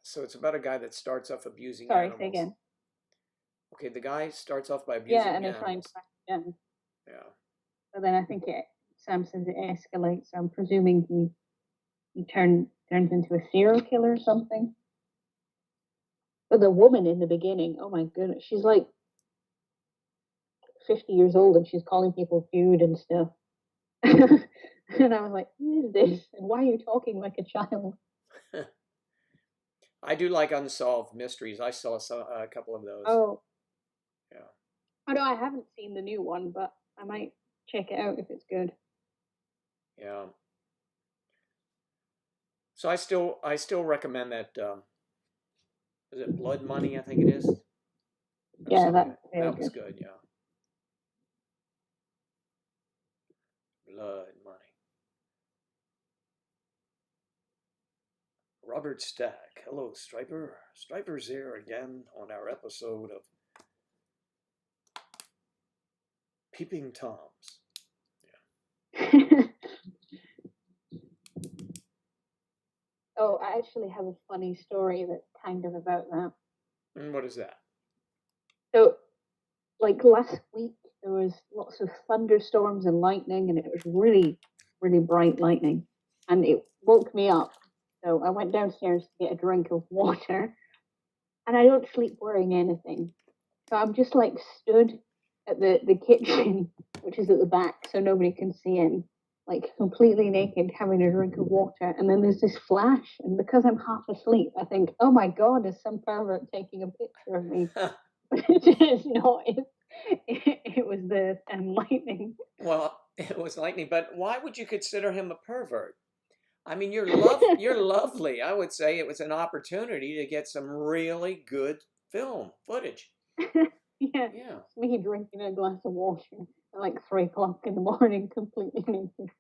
A: so it's about a guy that starts off abusing
B: sorry, say
A: animals.
B: again.
A: Okay, the guy starts off by
B: Yeah,
A: abusing
B: and they're trying to
A: animals.
B: track it down.
A: Yeah.
B: But then I think Sam says it escalates. So I'm presuming he turns into a serial killer or something. But the woman in the beginning, oh my goodness, she's like 50 years old and she's calling people dude and stuff. And I was like, who is this? And why are you talking like a child?
A: I do like unsolved mysteries. I saw a couple of those.
B: Oh,
A: Yeah.
B: oh no, I haven't seen the new one, but I might check it out if it's good.
A: Yeah. So I still recommend that. Is it Blood Money? I think it is. Or
B: Yeah,
A: something.
B: that's very
A: That was
B: good.
A: good. Yeah. Blood Money. Robert Stack. Hello, Striper. Striper's here again on our episode of Peeping Toms.
B: Oh, I actually have a funny story that's kind of about that.
A: And what is that?
B: So, like last week, there was lots of thunderstorms and lightning, and it was really, really bright lightning, and it woke me up. So I went downstairs to get a drink of water, and I don't sleep wearing anything. So I'm just like stood at the kitchen, which is at the back, so nobody can see in. like completely naked, having a drink of water, and then there's this flash, and because I'm half asleep, I think, "Oh my God, is some pervert taking a picture of me?" But it's not. It was the lightning.
A: Well, it was lightning, but why would you consider him a pervert? I mean, you're lovely. I would say it was an opportunity to get some really good film footage.
B: Yeah,
A: Yeah.
B: it's me drinking a glass of water at like 3 o'clock in the morning, completely naked.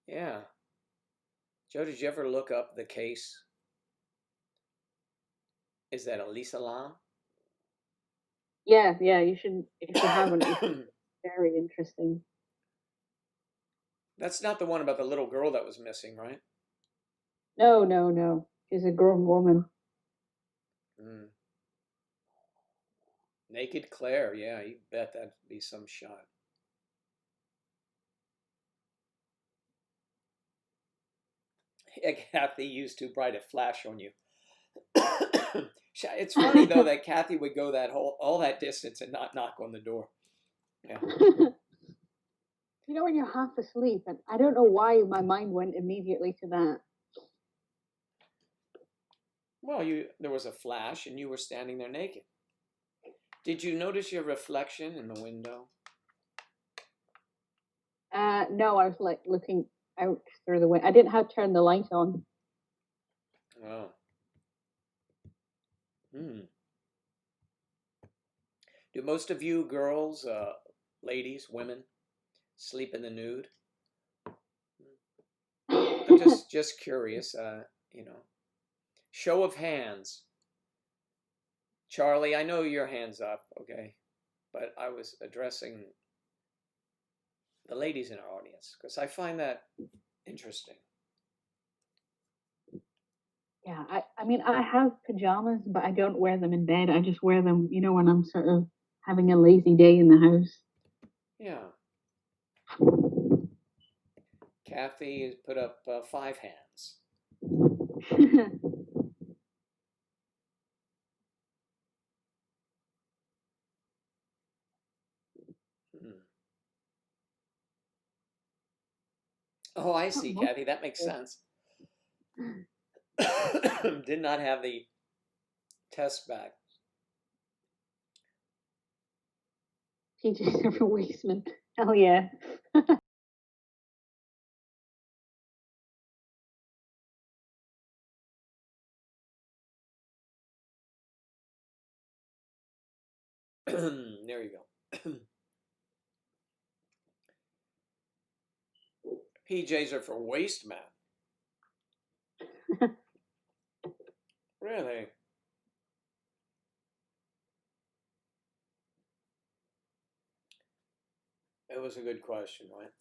A: Yeah. Joe, did you ever look up the case? Is that Elisa Lam?
B: Yeah, yeah, you should. If you haven't, you should. Very interesting.
A: That's not the one about the little girl that was missing, right?
B: No, no, no. She's a grown woman.
A: Mm. Naked Claire, yeah, you bet that'd be some shot. Yeah, Kathy used too bright a flash on you. It's funny though that Kathy would go that whole all that distance and not knock on the door. Yeah.
B: You know when you're half asleep, and I don't know why my mind went immediately to that.
A: Well, there was a flash and you were standing there naked. Did you notice your reflection in the window?
B: No, I was like looking out through the window. I didn't have to turn the light on.
A: Oh. Hmm. Do most of you girls, ladies, women, sleep in the nude? I'm just curious. You know, show of hands. Charlie, I know your hands up, okay, but I was addressing the ladies in our audience because I find that interesting.
B: Yeah, I mean, I have pajamas, but I don't wear them in bed. I just wear them, when I'm sort of having a lazy day in the house.
A: Yeah. Kathy has put up 5 hands. Hmm. Oh, I see, Kathy. That makes sense. Did not have the test back.
B: PJs are for Wasteman. Hell yeah.
A: There you go. PJs are for waste man. Really? It was a good question, right?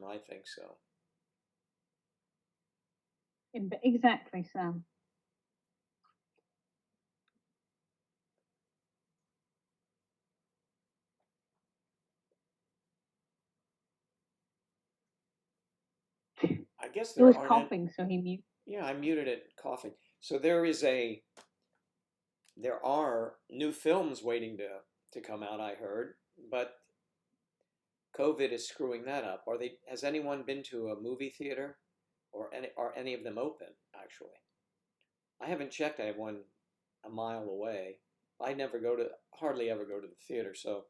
A: I think so.
B: Exactly, Sam.
A: I guess
B: He
A: there
B: was
A: aren't any.
B: coughing, so he muted.
A: Yeah, I muted it coughing. So there are new films waiting to come out, I heard, but COVID is screwing that up. Has anyone been to a movie theater or are any of them open actually? I haven't checked. I have one a mile away. I hardly ever go to the theater, so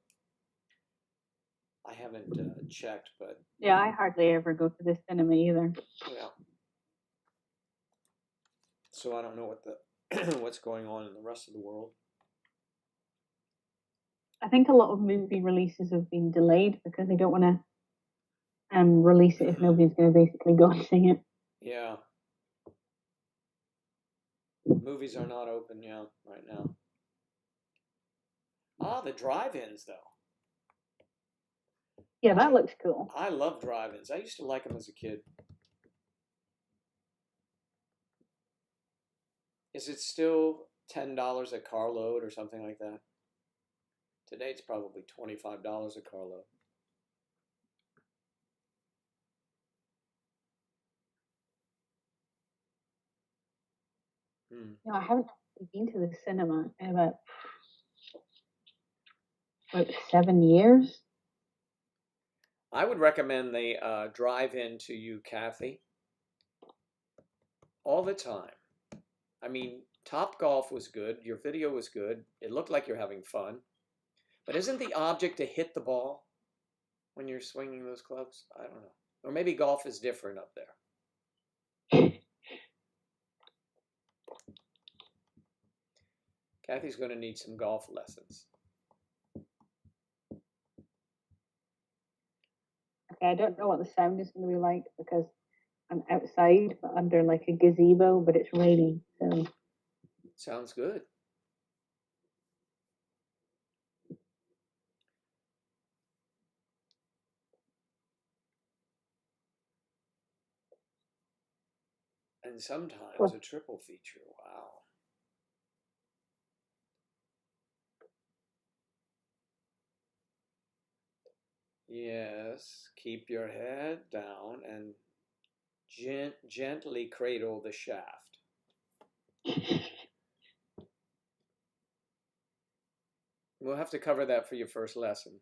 A: I haven't checked, but
B: Yeah, I hardly ever go to the cinema either.
A: yeah. So I don't know what's going on in the rest of the world.
B: I think a lot of movie releases have been delayed because they don't want to release it if nobody's going to basically go and see it.
A: Yeah. Movies are not open, yeah, right now. Ah, the drive-ins though.
B: Yeah, that looks cool.
A: I love drive-ins. I used to like them as a kid. Is it still $10 a carload or something like that? Today it's probably $25 a carload. Hmm.
B: I haven't been to the cinema in about 7 years.
A: I would recommend they drive into you, Kathy, all the time. I mean, Top Golf was good. Your video was good. It looked like you're having fun. But isn't the object to hit the ball when you're swinging those clubs? I don't know. Or maybe golf is different up there. Kathy's going to need some golf lessons.
B: Okay, I don't know what the sound is going to be like because I'm outside, but under like a gazebo, but it's raining. So
A: Sounds good. And sometimes a triple feature. Wow. Yes, keep your head down and gently cradle the shaft. We'll have to cover that for your first lesson.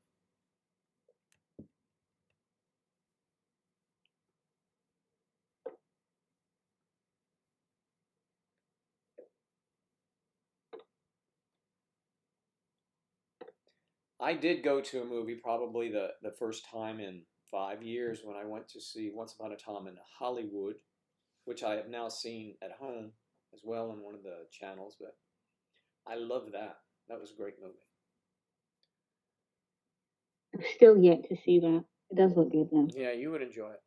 A: I did go to a movie probably the first time in 5 years when I went to see Once Upon a Time in Hollywood, which I have now seen at home as well on one of the channels, but I love that. That was a great movie.
B: I'm still yet to see that. It does look good though.
A: Yeah, you would enjoy it.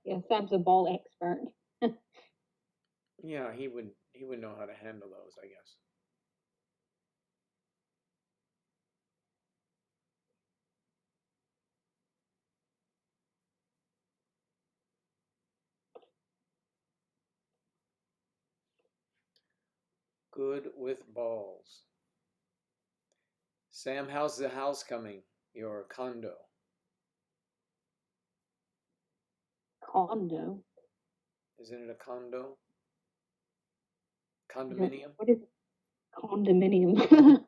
B: Yeah, Sam's a ball expert.
A: Yeah, he would know how to handle those, I guess. Good with balls. Sam, how's the house coming? Your condo?
B: Condo.
A: Isn't it a condo? Condominium?
B: What is condominium?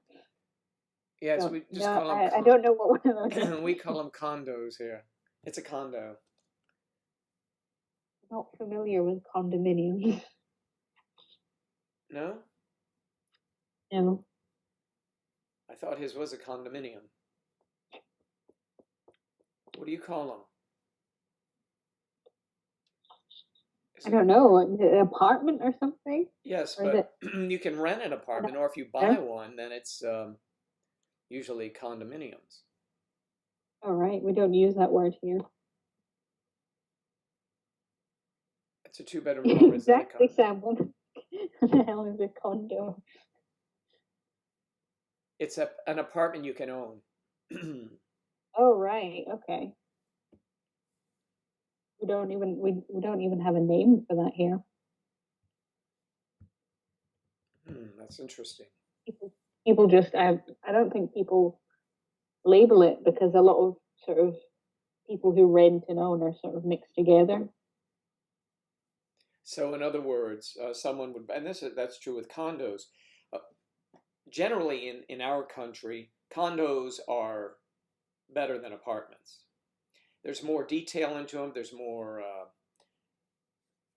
A: Yes, we just
B: no,
A: call them.
B: I don't know what one of those is.
A: We call them condos here. It's a condo.
B: Not familiar with condominiums.
A: No?
B: No.
A: I thought his was a condominium. What do you call them?
B: I don't know, an apartment or something?
A: Yes,
B: Or
A: but you can rent an apartment, or if you buy one, then it's usually condominiums.
B: All right, we don't use that word here.
A: It's a two-bedroom home.
B: Exactly, Sam. What the hell is a condo?
A: It's an apartment you can own.
B: Oh, right. Okay. We don't even have a name for that here.
A: That's interesting.
B: People just I don't think people label it because a lot of sort of people who rent and own are sort of mixed together.
A: So, in other words, someone would, and that's true with condos. Generally, in our country, condos are better than apartments. There's more detail into them. There's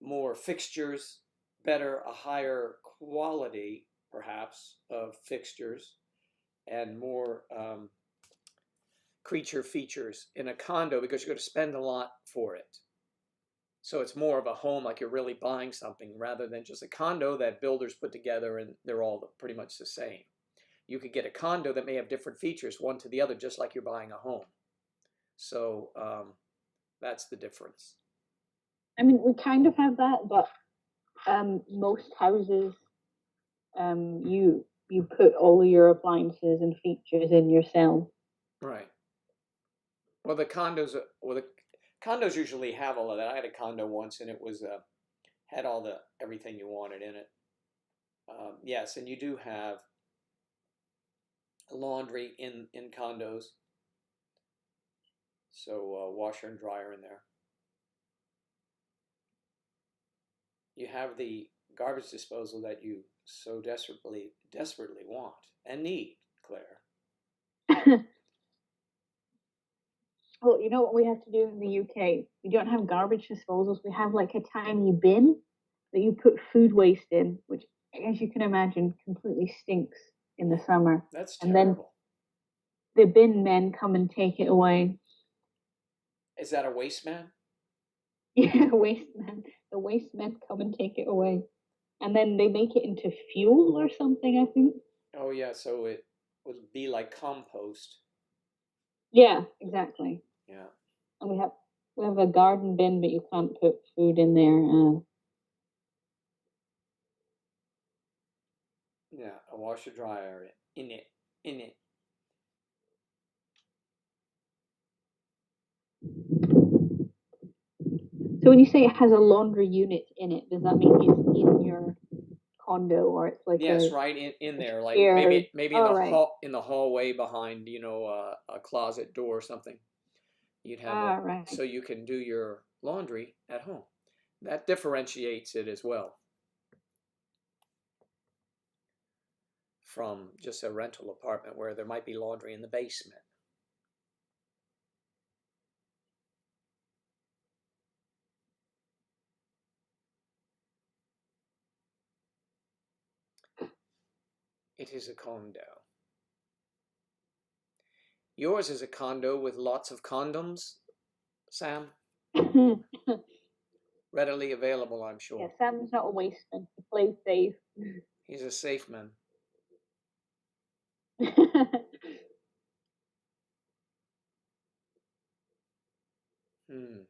A: more fixtures, better, a higher quality, perhaps, of fixtures, and more creature features in a condo because you're going to spend a lot for it. So it's more of a home, like you're really buying something, rather than just a condo that builders put together and they're all pretty much the same. You could get a condo that may have different features one to the other, just like you're buying a home. So that's the difference.
B: I mean, we kind of have that, but most houses, you put all of your appliances and features in yourself.
A: Right. Well, the condos usually have all of that. I had a condo once, and it was had all the everything you wanted in it. Yes, and you do have laundry in condos, so washer and dryer in there. You have the garbage disposal that you so desperately want and need, Claire?
B: Well, you know what we have to do in the UK? We don't have garbage disposals. We have like a tiny bin that you put food waste in, which, as you can imagine, completely stinks in the summer.
A: That's
B: And then
A: terrible.
B: the bin men come and take it away.
A: Is that a waste man?
B: Yeah, waste men. The waste men come and take it away. And then they make it into fuel or something, I think.
A: Oh yeah, so it would be like compost.
B: Yeah, exactly.
A: Yeah.
B: And we have a garden bin, but you can't put food in there.
A: Yeah, a washer dryer in it. In it.
B: So when you say it has a laundry unit in it, does that mean it's in your condo or it's like
A: Yes, right in
B: a
A: there, like
B: shared?
A: maybe in
B: All
A: the
B: right.
A: hallway behind, a closet door or something. You'd have
B: All right.
A: so you can do your laundry at home. That differentiates it as well from just a rental apartment where there might be laundry in the basement. It is a condo. Yours is a condo with lots of condoms, Sam? Readily available, I'm
B: Yeah,
A: sure.
B: Sam's not a wasteman. He plays safe.
A: He's a safe man. Hmm.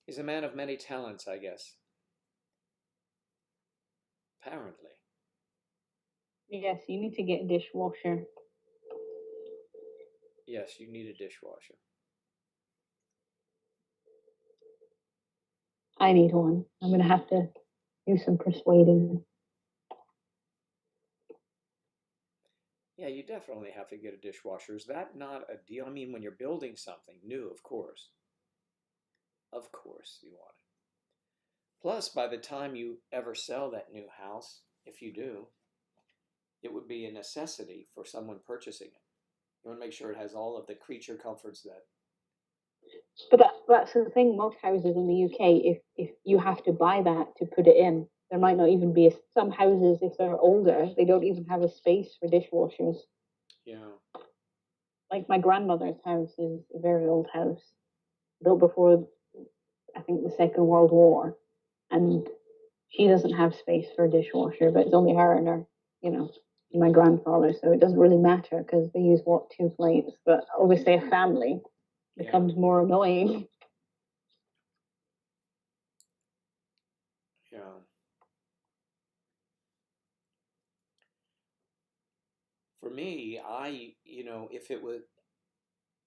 A: He's a man of many talents, I guess. Apparently.
B: Yes, you need to get a dishwasher.
A: Yes, you need a dishwasher.
B: I need one. I'm gonna have to do some persuading.
A: Yeah, you definitely have to get a dishwasher. Is that not a deal? I mean, when you're building something new, of course. Of course you want it. Plus, by the time you ever sell that new house, if you do, it would be a necessity for someone purchasing it. You want to make sure it has all of the creature comforts that.
B: But that's the thing. Most houses in the UK, if you have to buy that to put it in, there might not even be some houses if they're older. They don't even have a space for dishwashers.
A: Yeah.
B: Like my grandmother's house is a very old house, built before I think the Second World War, and she doesn't have space for a dishwasher. But it's only her and my grandfather, so it doesn't really matter because they use what, two plates. But obviously, a family
A: Yeah.
B: becomes more annoying.
A: Yeah. For me,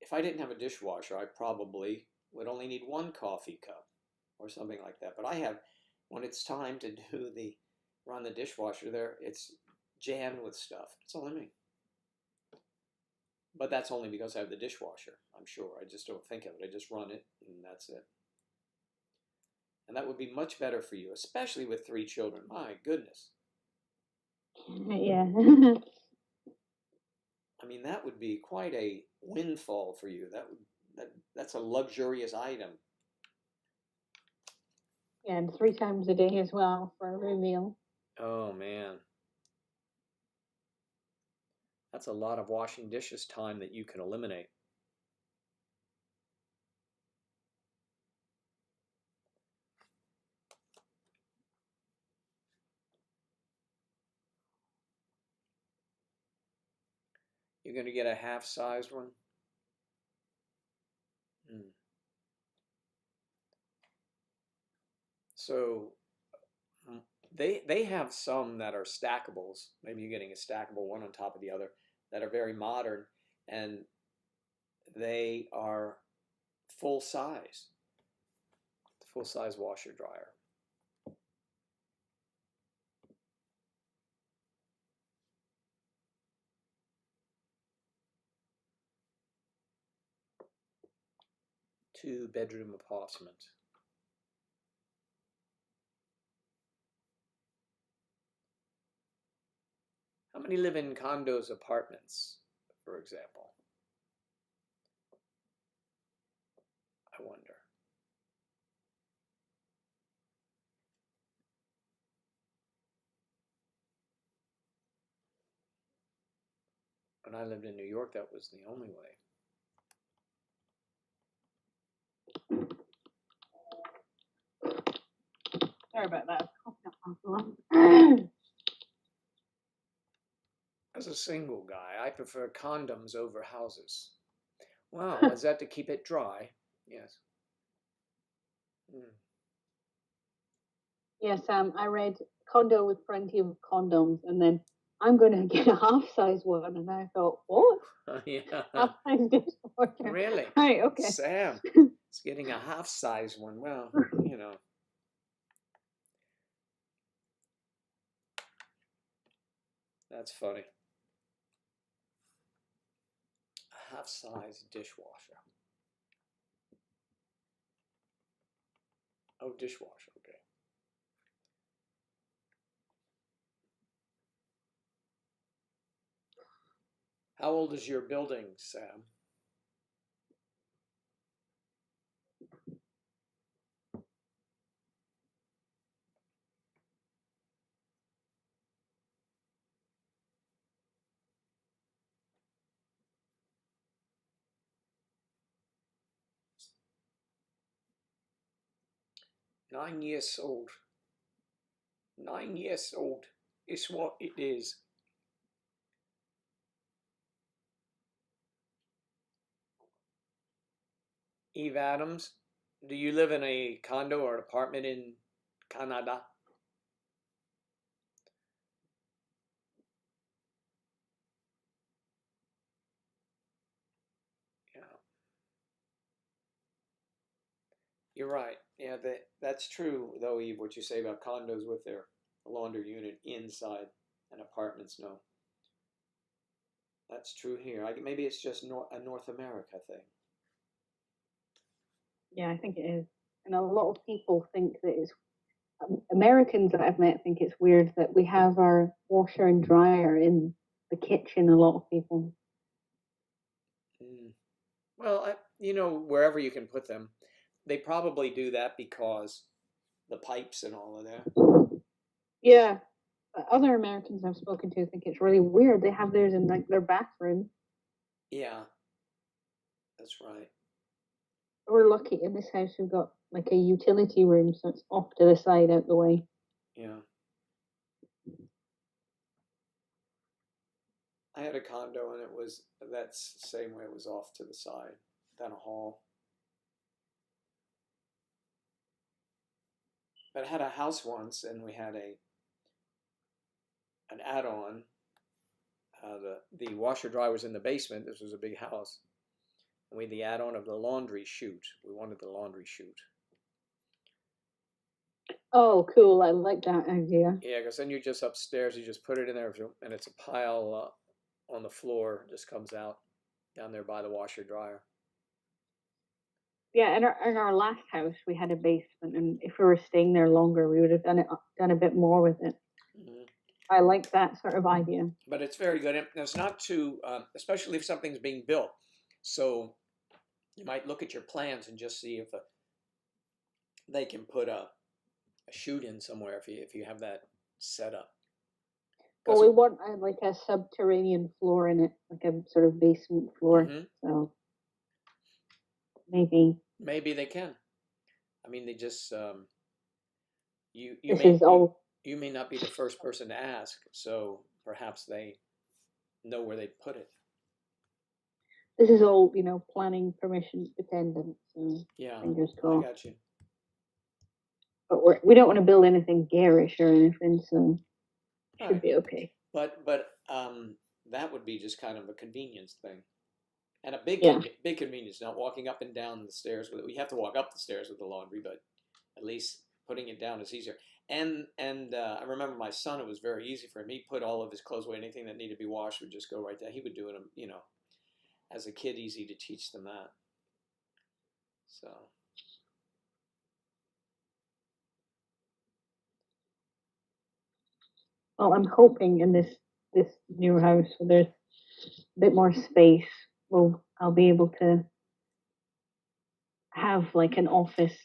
A: if I didn't have a dishwasher, I probably would only need one coffee cup or something like that. But when it's time to run the dishwasher there, it's jammed with stuff. That's all I mean. But that's only because I have the dishwasher, I'm sure. I just don't think of it. I just run it and that's it. And that would be much better for you, especially with 3 children. My goodness.
B: Yeah.
A: I mean, that would be quite a windfall for you. That's a luxurious item.
B: And 3 times a day as well for every meal.
A: Oh man. That's a lot of washing dishes time that you can eliminate. You're going to get a half-sized one? Hmm. So they have some that are stackables. Maybe you're getting a stackable one on top of the other that are very modern, and they are full size, full size washer dryer. Two-bedroom apartment. How many live in condos, apartments, for example? I wonder. When I lived in New York, that was the only way.
B: Sorry about that.
A: As a single guy, I prefer condoms over houses. Wow, is that to keep it dry? Yes. Mm.
B: Yes, I read condo with plenty of condoms, and then I'm going to get a half-size one, and I thought, what?
A: Yeah.
B: Half-size dishwasher.
A: Really?
B: Right, okay.
A: Sam, it's getting a half-size one. Well, you know. That's funny. A half-size dishwasher. Oh, dishwasher, okay. How old is your building, Sam? Nine years old. 9 years old is what it is. Eve Adams, do you live in a condo or an apartment in Canada? Yeah, you're right. Yeah, that's true, though, Eve, what you say about condos with their laundry unit inside and apartments, no. That's true here. Maybe it's just a North America thing.
B: Yeah, I think it is. And a lot of people think that it's Americans that I've met think it's weird that we have our washer and dryer in the kitchen. A lot of people.
A: Mm. Well, wherever you can put them, they probably do that because the pipes and all of that.
B: Yeah, but other Americans I've spoken to think it's really weird. They have theirs in like their bathroom.
A: Yeah, that's right.
B: We're lucky in this house. We've got like a utility room, so it's off to the side, out the way.
A: Yeah. I had a condo and that's the same way. It was off to the side, down a hall. But I had a house once and we had an add-on. The washer dryer was in the basement. This was a big house. And we had the add-on of the laundry chute. We wanted the laundry chute.
B: Oh, cool! I like that idea.
A: Yeah, because then you're just upstairs. You just put it in there, and it's a pile on the floor. Just comes out down there by the washer dryer.
B: Yeah, in our last house, we had a basement, and if we were staying there longer, we would have done a bit more with it.
A: Mm-hmm.
B: I like that sort of idea.
A: But it's very good. And it's not too, especially if something's being built. So you might look at your plans and just see if they can put a chute in somewhere if you have that set up.
B: Well, we want like a subterranean floor in it, like a sort of basement floor.
A: Mm-hmm.
B: So maybe
A: they can. I mean, they just you may not be the first person to ask, so perhaps they know where they put it.
B: This is all planning permission dependent. So
A: yeah,
B: fingers crossed.
A: I got you.
B: But we don't want to build anything garish or anything, so it should be okay.
A: But that would be just kind of a convenience thing, and a big convenience. Not walking up and down the stairs with it. We have to walk up the stairs with the laundry, but at least putting it down is easier. And I remember my son. It was very easy for him. He put all of his clothes away. Anything that needed to be washed would just go right there. He would do it. As a kid, easy to teach them that. So.
B: Well, I'm hoping in this this new house, so there's a bit more space. Well, I'll be able to have like an office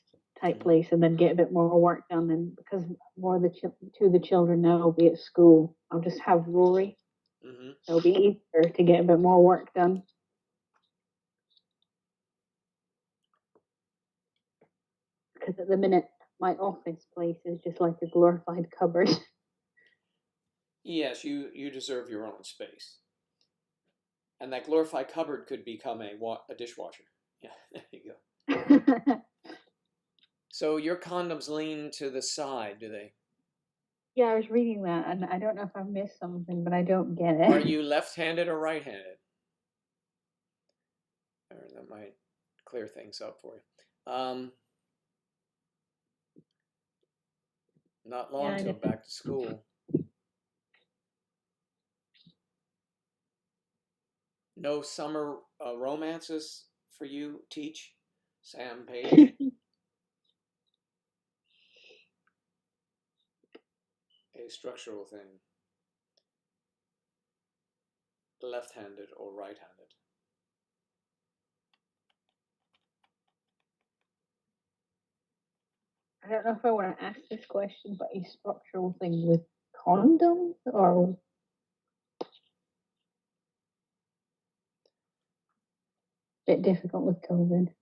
B: type
A: Mhm.
B: place and then get a bit more work done. And because more of two of the children now will be at school, I'll just have Rory.
A: Mm-hmm.
B: It'll be easier to get a bit more work done. Because at the minute, my office place is just like a glorified cupboard.
A: Yes, you deserve your own space. And that glorified cupboard could become a dishwasher. Yeah, there you go. So your condoms lean to the side, do they?
B: Yeah, I was reading that, and I don't know if I missed something, but I don't get
A: Are
B: it.
A: you left-handed or right-handed? Or that might clear things up for you. Not long
B: Yeah,
A: till back to school. No summer romances for you, Teach? Sam Page? A structural thing. Left-handed or right-handed?
B: I don't know if I want to ask this question, but a structural thing with condoms or a bit difficult with COVID.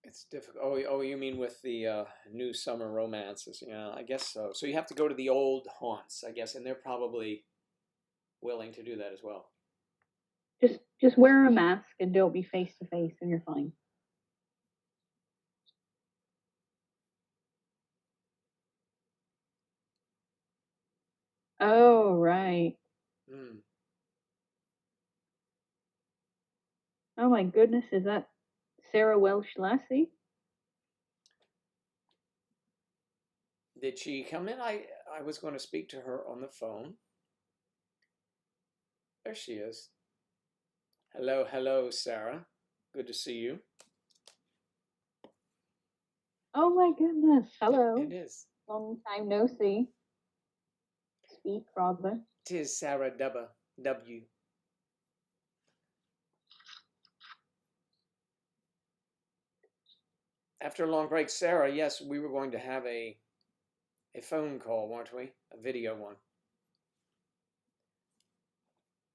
A: It's difficult. Oh, you mean with the new summer romances? Yeah, I guess so. So you have to go to the old haunts, I guess, and they're probably willing to do that as well.
B: Just wear a mask and don't be face to face, and you're fine. Oh right.
A: Hmm.
B: Oh my goodness, is that Sarah Welsh Lassie?
A: Did she come in? I was going to speak to her on the phone. There she is. Hello, hello, Sarah. Good to see you.
B: Oh my goodness. Hello.
A: It is.
B: Long time no see. Speak, rather.
A: Tis Sarah W. After a long break, Sarah, yes, we were going to have a phone call, weren't we? A video one.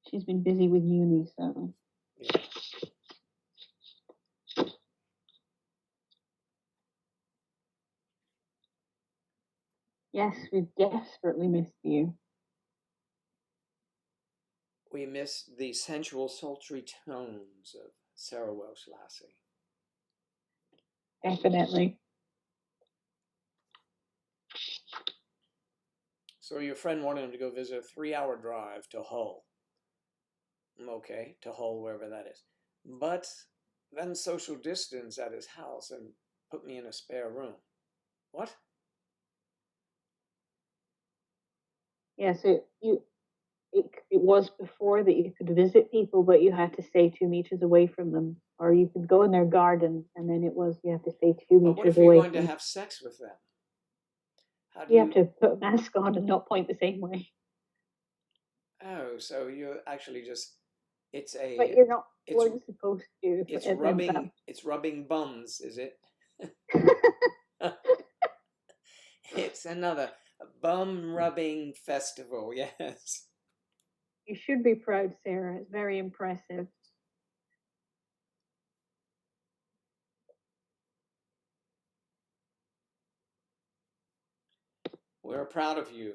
B: She's been busy with uni, so.
A: Yeah.
B: Yes, we've desperately missed you.
A: We miss the sensual, sultry tones of Sarah Welsh Lassie.
B: Definitely.
A: So your friend wanted him to go visit a 3-hour drive to Hull. Okay, to Hull, wherever that is. But then social distance at his house and put me in a spare room. What?
B: Yeah, so it was before that you could visit people, but you had to stay 2 meters away from them, or you could go in their garden, and then it was you have to stay two
A: But what
B: meters
A: if you're
B: away
A: going
B: from
A: to
B: them.
A: have sex with them? How do
B: You have
A: you?
B: to put a mask on and not point the same way.
A: Oh, so you actually just it's
B: But
A: a
B: you're not
A: it's
B: really supposed to.
A: it's
B: And then
A: rubbing it's rubbing bums, is it? It's another bum rubbing festival, yes.
B: you should be proud, Sarah. It's very impressive.
A: We're proud of you.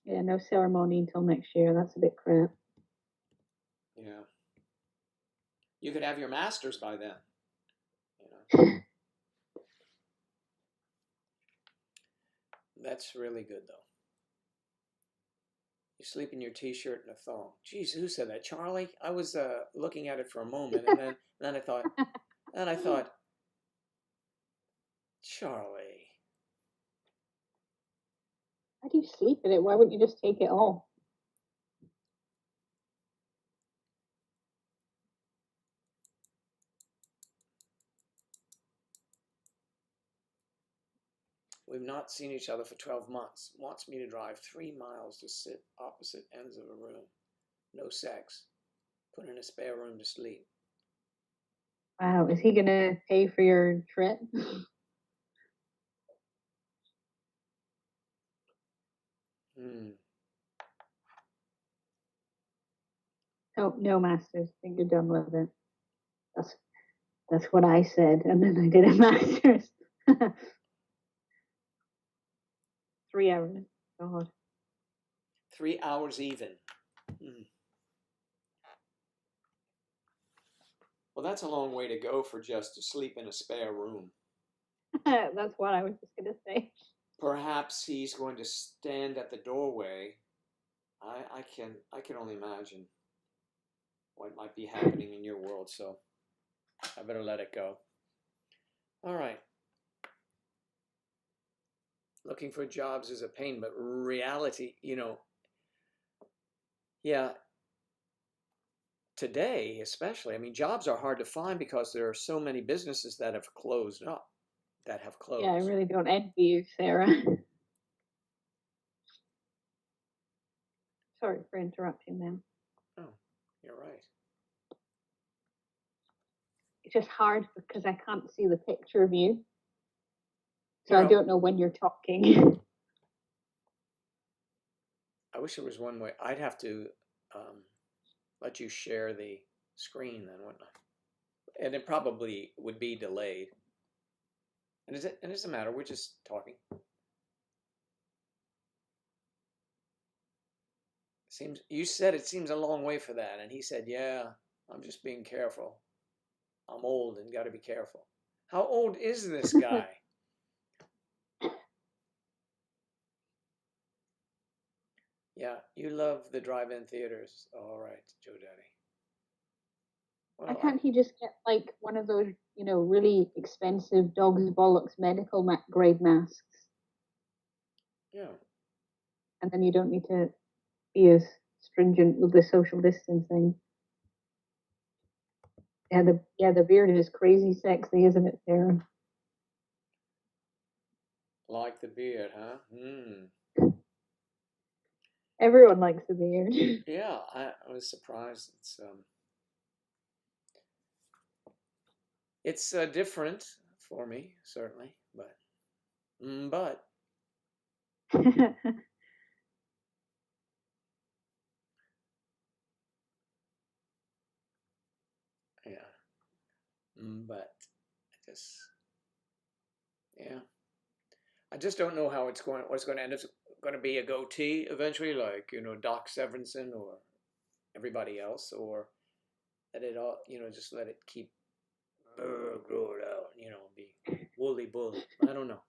B: Yeah, no ceremony until next year. That's a bit crap.
A: Yeah. You could have your masters by then. You know. That's really good though. You sleep in your t-shirt and a thong. Geez, who said that? Charlie? I was looking at it for a moment and then I thought, Charlie.
B: How do you sleep in it? Why wouldn't you just take it off?
A: We've not seen each other for 12 months. Wants me to drive 3 miles to sit opposite ends of a room. No sex. Put in a spare room to sleep.
B: Wow, is he gonna pay for your trip? Oh no, Masters. I think you're done with it. That's what I said, and then I did a Masters. 3 hours. God.
A: 3 hours even. Well, that's a long way to go for just to sleep in a spare room.
B: That's what I was just gonna say.
A: Perhaps he's going to stand at the doorway. I can only imagine what might be happening in your world, so I better let it go. All right. Looking for jobs is a pain, but reality, yeah, today especially, I mean, jobs are hard to find because there are so many businesses that have closed up, that have closed.
B: Yeah, I really don't envy you, Sarah. Sorry for interrupting them.
A: Oh, you're right.
B: It's just hard because I can't see the picture of you. So I don't know when you're talking.
A: I wish there was one way. I'd have to let you share the screen then, wouldn't I? And it probably would be delayed. And it doesn't matter. We're just talking. You said it seems a long way for that, and he said, "Yeah, I'm just being careful. I'm old and got to be careful." How old is this guy? Yeah, you love the drive-in theaters. All right, Joe Daddy.
B: Why can't he just get like one of those, really expensive dog's bollocks medical grade masks?
A: Yeah.
B: And then you don't need to be as stringent with the social distancing. Yeah, the beard is crazy sexy, isn't it, Sarah?
A: Like the beard, huh?
B: Everyone likes the beard.
A: Yeah, I was surprised. It's different for me, certainly, but yeah, but I just don't know how what's going to end up going to be a goatee eventually, like Doc Severinsen or everybody else, or let it all just let it keep grow it out, be woolly bull. I don't know.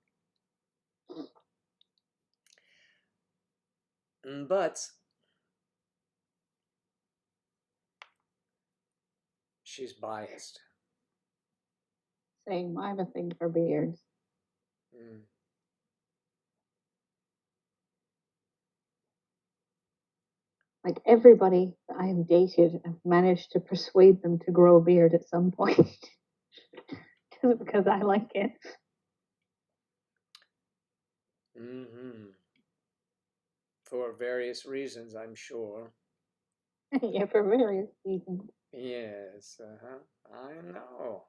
A: But she's biased.
B: Same. I have a thing for beards. Like everybody that I have dated, I've managed to persuade them to grow a beard at some point. Just because I like it.
A: For various reasons, I'm sure.
B: Yeah, for various reasons.
A: Yes, I know.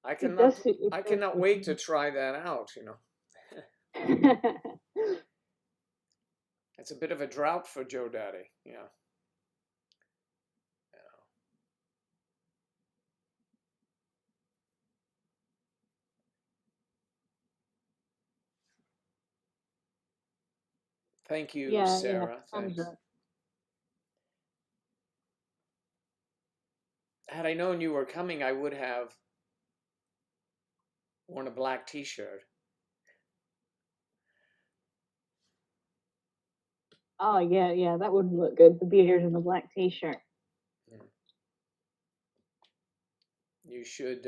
A: I cannot wait to try that out, It's a bit of a drought for Joe Daddy, yeah. Thank you, Sarah. Thanks. Had I known you were coming, I would have worn a black t-shirt.
B: Oh, yeah, that would look good. The beard and the black t-shirt.
A: You should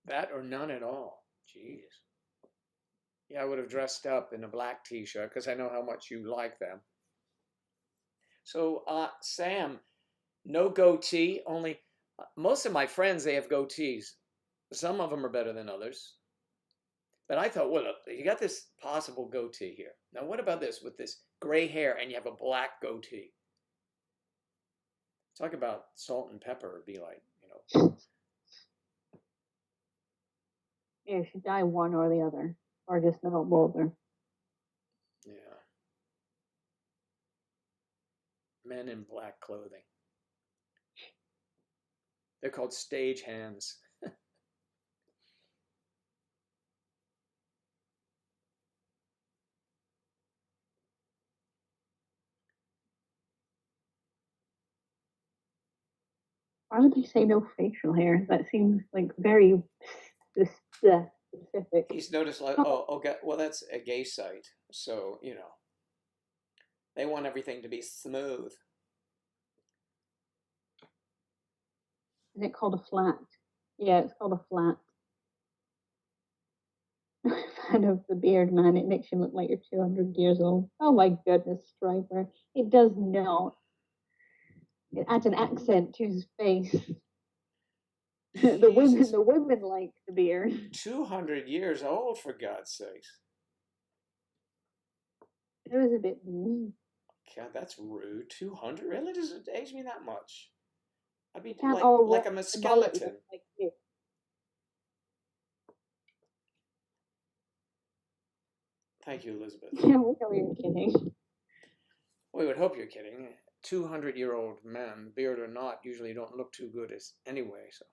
A: That or none at all. Jeez. Yeah, I would have dressed up in a black t-shirt because I know how much you like them. So, Sam, no goatee, only most of my friends, they have goatees. Some of them are better than others. But I thought, well, look, you got this possible goatee here. Now, what about this with this gray hair and you have a black goatee? Talk about salt and pepper would be like,
B: Yeah, you should dye one or the other, or just not bother.
A: yeah. Men in black clothing. They're called stage hands.
B: Why would they say no facial hair? That seems like very specific.
A: He's noticed like, okay, well, that's a gay site. So, they want everything to be smooth.
B: Is it called a flat? Yeah, it's called a flat. Fan of the beard, man. It makes you look like you're 200 years old. Oh my goodness, Striper. It does not. It adds an accent to his face. the women like the beard.
A: 200 years old, for God's sakes.
B: It was a bit mean.
A: God, that's rude. 200? Really? Does it age me that much? I'd be
B: Can't
A: like I'm a skeleton.
B: Like you.
A: Thank you, Elizabeth.
B: Yeah, we know you're kidding.
A: We would hope you're kidding. 200-year-old men, beard or not, usually don't look too good as anyway, so.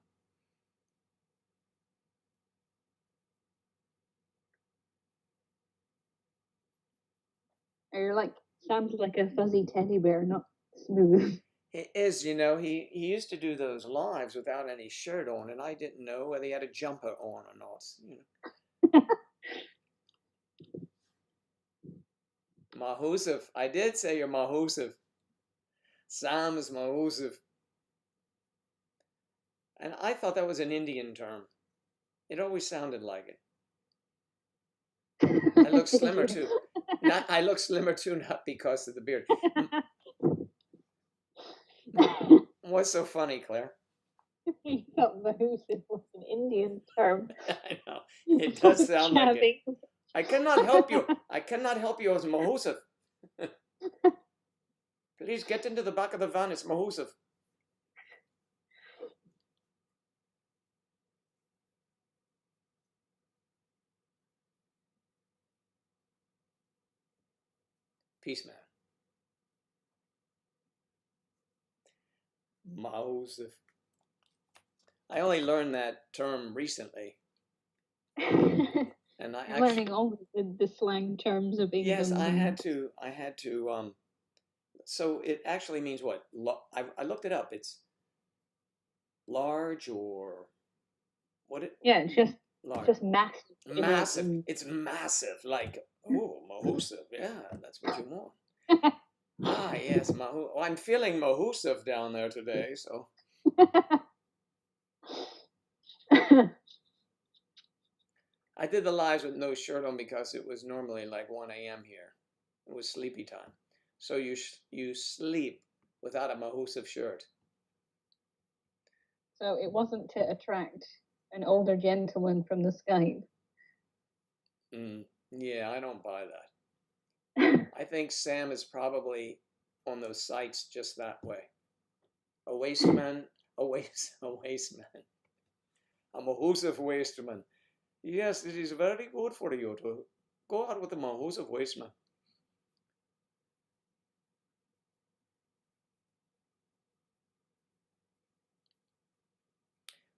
B: Or you're like, sounds like a fuzzy teddy bear, not smooth.
A: He is, he used to do those lives without any shirt on, and I didn't know whether he had a jumper on or not. Mahusef. I did say you're Mahusef. Sam is Mahusef. And I thought that was an Indian term. It always sounded like it. I look slimmer too. I look slimmer too, not because of the beard. What's so funny, Claire?
B: You thought Mahusif was an Indian term.
A: I know. It does sound like it. I cannot help you. I cannot help you as Mahusef. Please get into the back of the van. It's Mahusef. Peace, man. Mahusef. I only learned that term recently. And
B: I'm learning all the slang terms of England.
A: Yes, I had to. So it actually means what? I looked it up. It's large or what?
B: Yeah, it's just
A: large.
B: Just massive.
A: Massive. It's massive. Like, oh, Mahusef. Yeah, that's what you want. Yes, Mahu. Well, I'm feeling Mahusef down there today, so. I did the lives with no shirt on because it was normally like 1 a.m. here. It was sleepy time. So you sleep without a Mahusef shirt.
B: So it wasn't to attract an older gentleman from the Skype.
A: Yeah, I don't buy that. I think Sam is probably on those sites just that way. A wasteman, a wasteman. A Mahusef wasteman. Yes, it is very good for you to go out with the Mahusef wasteman.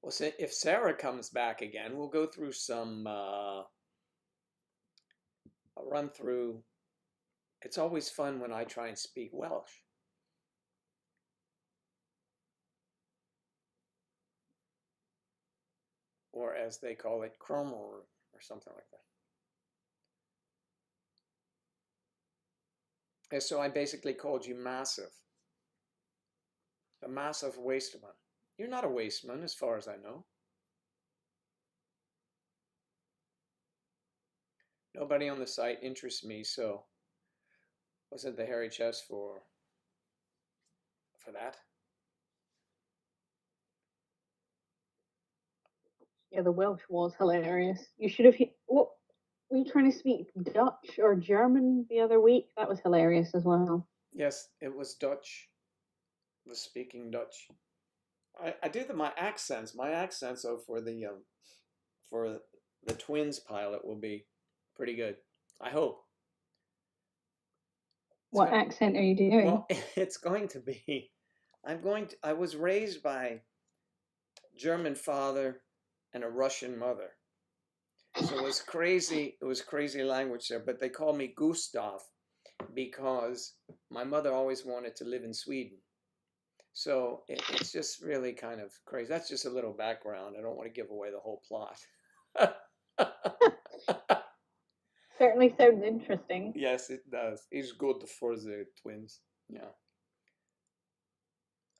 A: Well, if Sarah comes back again, we'll go through some, I'll run through. It's always fun when I try and speak Welsh. Or as they call it, Cromer or something like that. And so I basically called you massive. A massive wasteman. You're not a wasteman as far as I know. Nobody on the site interests me, so wasn't the hairy chest for that?
B: Yeah, the Welsh was hilarious. You should have. What were you trying to speak Dutch or German the other week? That was hilarious as well.
A: Yes, it was Dutch. Was speaking Dutch. I do my accents. My accents are for the twins pilot will be pretty good. I hope.
B: What accent are you doing?
A: Well, it's going to be. I was raised by German father and a Russian mother. So it was crazy. It was crazy language there, but they call me Gustav because my mother always wanted to live in Sweden. So it's just really kind of crazy. That's just a little background. I don't want to give away the whole plot.
B: Certainly sounds interesting.
A: Yes, it does. It's good for the twins. Yeah.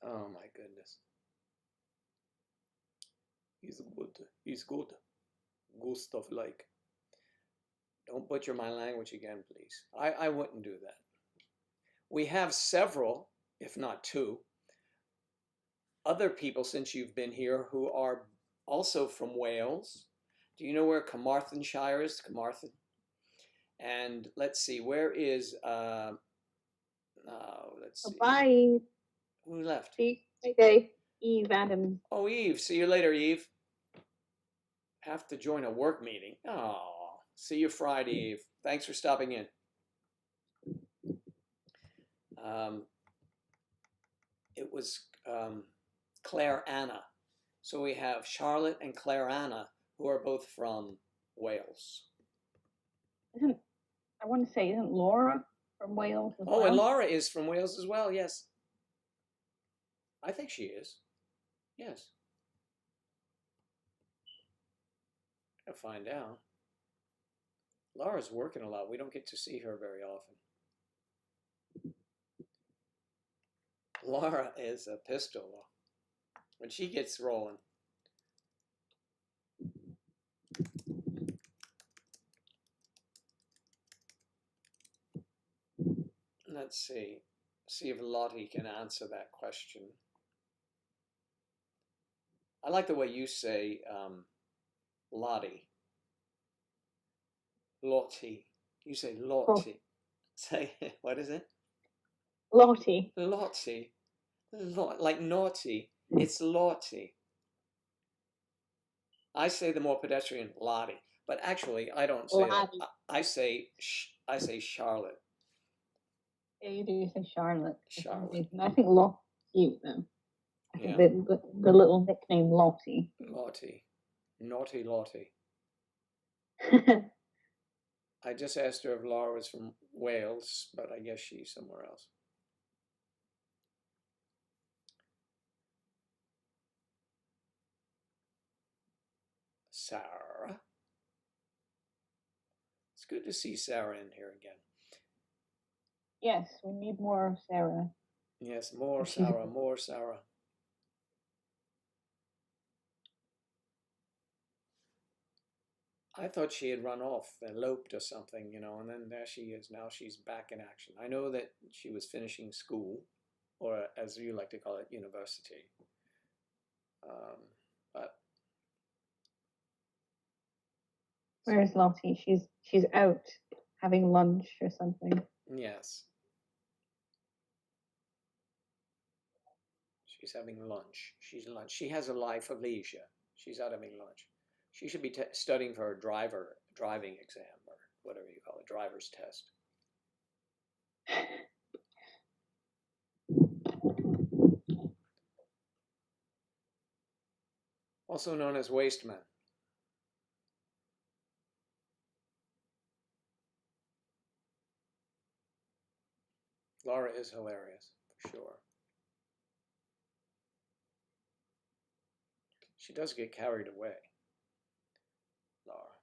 A: Oh my goodness. He's good. He's good. Gustav like. Don't butcher my language again, please. I wouldn't do that. We have several, if not two, other people since you've been here who are also from Wales. Do you know where Carmarthenshire is? Carmarthen. And let's see, where is let's see.
B: Bye.
A: Who left?
B: Okay, Eve Adams.
A: Oh, Eve. See you later, Eve. Have to join a work meeting. Oh, see you Friday, Eve. Thanks for stopping in. It was Claire Anna. So we have Charlotte and Claire Anna, who are both from Wales.
B: I want to say, isn't Laura from Wales as well?
A: Oh, and Laura is from Wales as well, yes. I think she is. Yes. I'll find out. Laura's working a lot. We don't get to see her very often. Laura is a pistol when she gets rolling. Let's see if Lottie can answer that question. I like the way you say Lottie. Lottie. You say Lottie. Oh. Say, what is it?
B: Lottie.
A: Lottie. Like naughty. It's Lottie. I say the more pedestrian Lottie, but actually I don't say that. I say Charlotte.
B: Yeah, you do say Charlotte.
A: Charlotte.
B: I think Lottie's cute though. I think the little nickname Lottie.
A: Lottie. Naughty Lottie. I just asked her if Laura was from Wales, but I guess she's somewhere else. Sarah. It's good to see Sarah in here again.
B: Yes, we need more Sarah.
A: Yes, more Sarah, more Sarah. I thought she had run off, eloped or something, you know, and then there she is. Now she's back in action. I know that she was finishing school, or as you like to call it, university. But
B: where's Lottie? She's out having lunch or something.
A: Yes. She's having lunch. She has a life of leisure. She's out having lunch. She should be studying for a driving exam or whatever you call it, driver's test. Also known as Wasteman. Laura is hilarious, for sure. She does get carried away. Laura.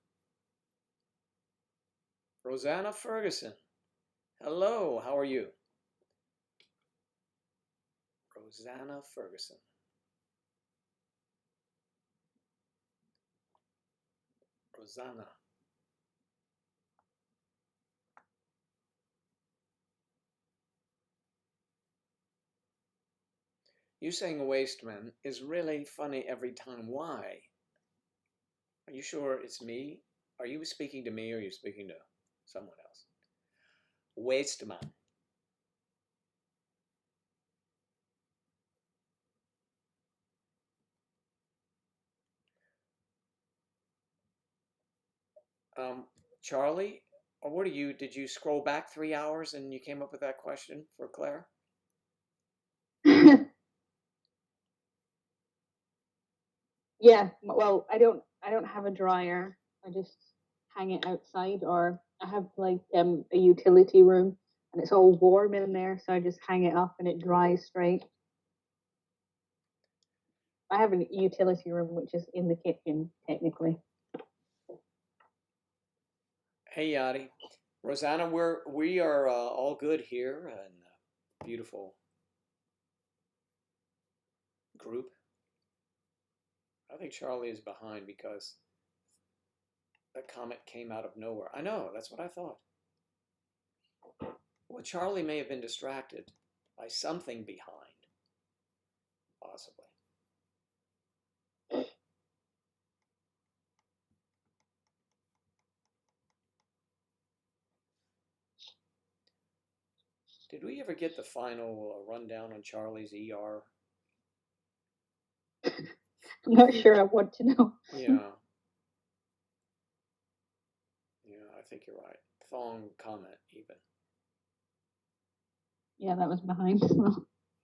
A: Rosanna Ferguson. Hello, how are you? Rosanna Ferguson. Rosanna. You saying wasteman is really funny every time. Why? Are you sure it's me? Are you speaking to me or are you speaking to someone else? Wasteman. Charlie, or what are you? Did you scroll back 3 hours and you came up with that question for Claire?
B: Yeah, well, I don't have a dryer. I just hang it outside, or I have like a utility room, and it's all warm in there, so I just hang it up and it dries straight. I have a utility room which is in the kitchen technically.
A: Hey, Yadi. Rosanna, we are all good here and beautiful group. I think Charlie is behind because the comet came out of nowhere. I know, that's what I thought. Well, Charlie may have been distracted by something behind, possibly. Did we ever get the final rundown on Charlie's ER?
B: I'm not sure I want to know.
A: Yeah. Yeah, I think you're right. Thong comment, even.
B: Yeah, that was behind.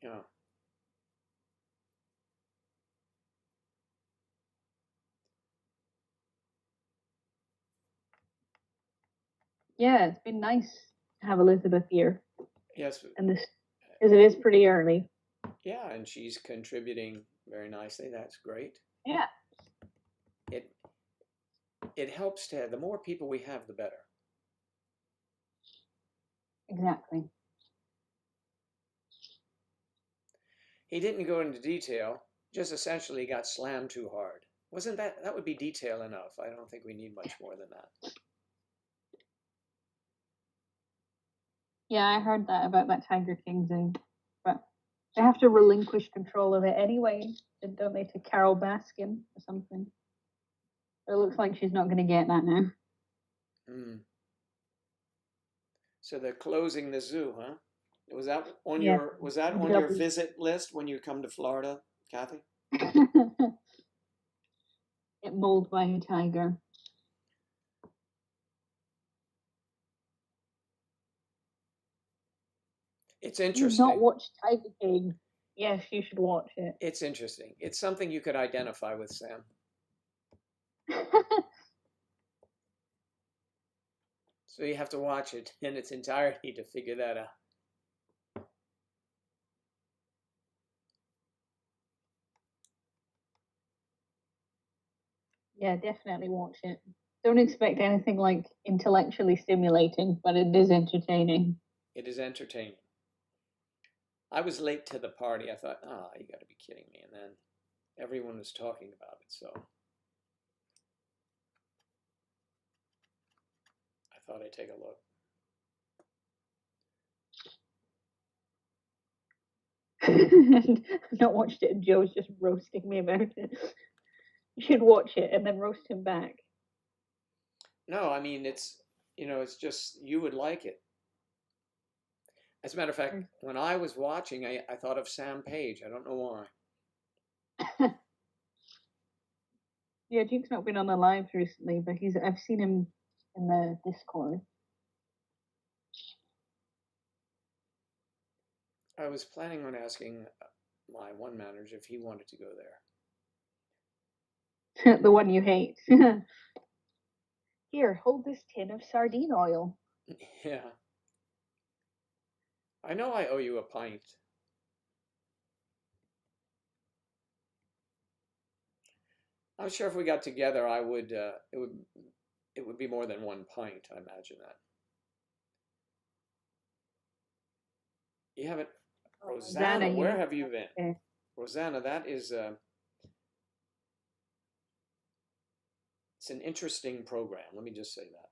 A: Yeah.
B: Yeah, it's been nice to have Elizabeth here.
A: Yes.
B: And this, because it is pretty early.
A: Yeah, and she's contributing very nicely. That's great.
B: Yeah.
A: It helps to have, the more people we have, the better.
B: Exactly.
A: He didn't go into detail, just essentially got slammed too hard. Wasn't that would be detail enough. I don't think we need much more than that.
B: Yeah, I heard that about that Tiger King thing. But they have to relinquish control of it anyway, don't they, to Carol Baskin or something. It looks like she's not going to get that now.
A: So they're closing the zoo, huh? Was that on
B: Yeah.
A: your visit list when you come to Florida, Kathy?
B: Get mauled by a tiger.
A: It's
B: You've
A: interesting.
B: not watched Tiger King? Yes, you should watch it.
A: It's interesting. It's something you could identify with, Sam. So you have to watch it in its entirety to figure that out.
B: Yeah, definitely watch it. Don't expect anything like intellectually stimulating, but it is entertaining.
A: It is entertaining. I was late to the party. I thought, you got to be kidding me. And then everyone was talking about it, so I thought I'd take a look.
B: I've not watched it, and Joe's just roasting me about it. You should watch it and then roast him back.
A: No, I mean, it's just, you would like it. As a matter of fact, when I was watching, I thought of Sam Page. I don't know why.
B: Yeah, Duke's not been on the live recently, but I've seen him in the Discord.
A: I was planning on asking my one manager if he wanted to go
B: there. The one you hate. Here, hold this tin of sardine oil.
A: Yeah. I know I owe you a pint. I'm sure if we got together, I would. It would be more than one pint. I imagine that. You haven't, Rosanna. Where have you been, okay. Rosanna? That is. It's an interesting program. Let me just say that.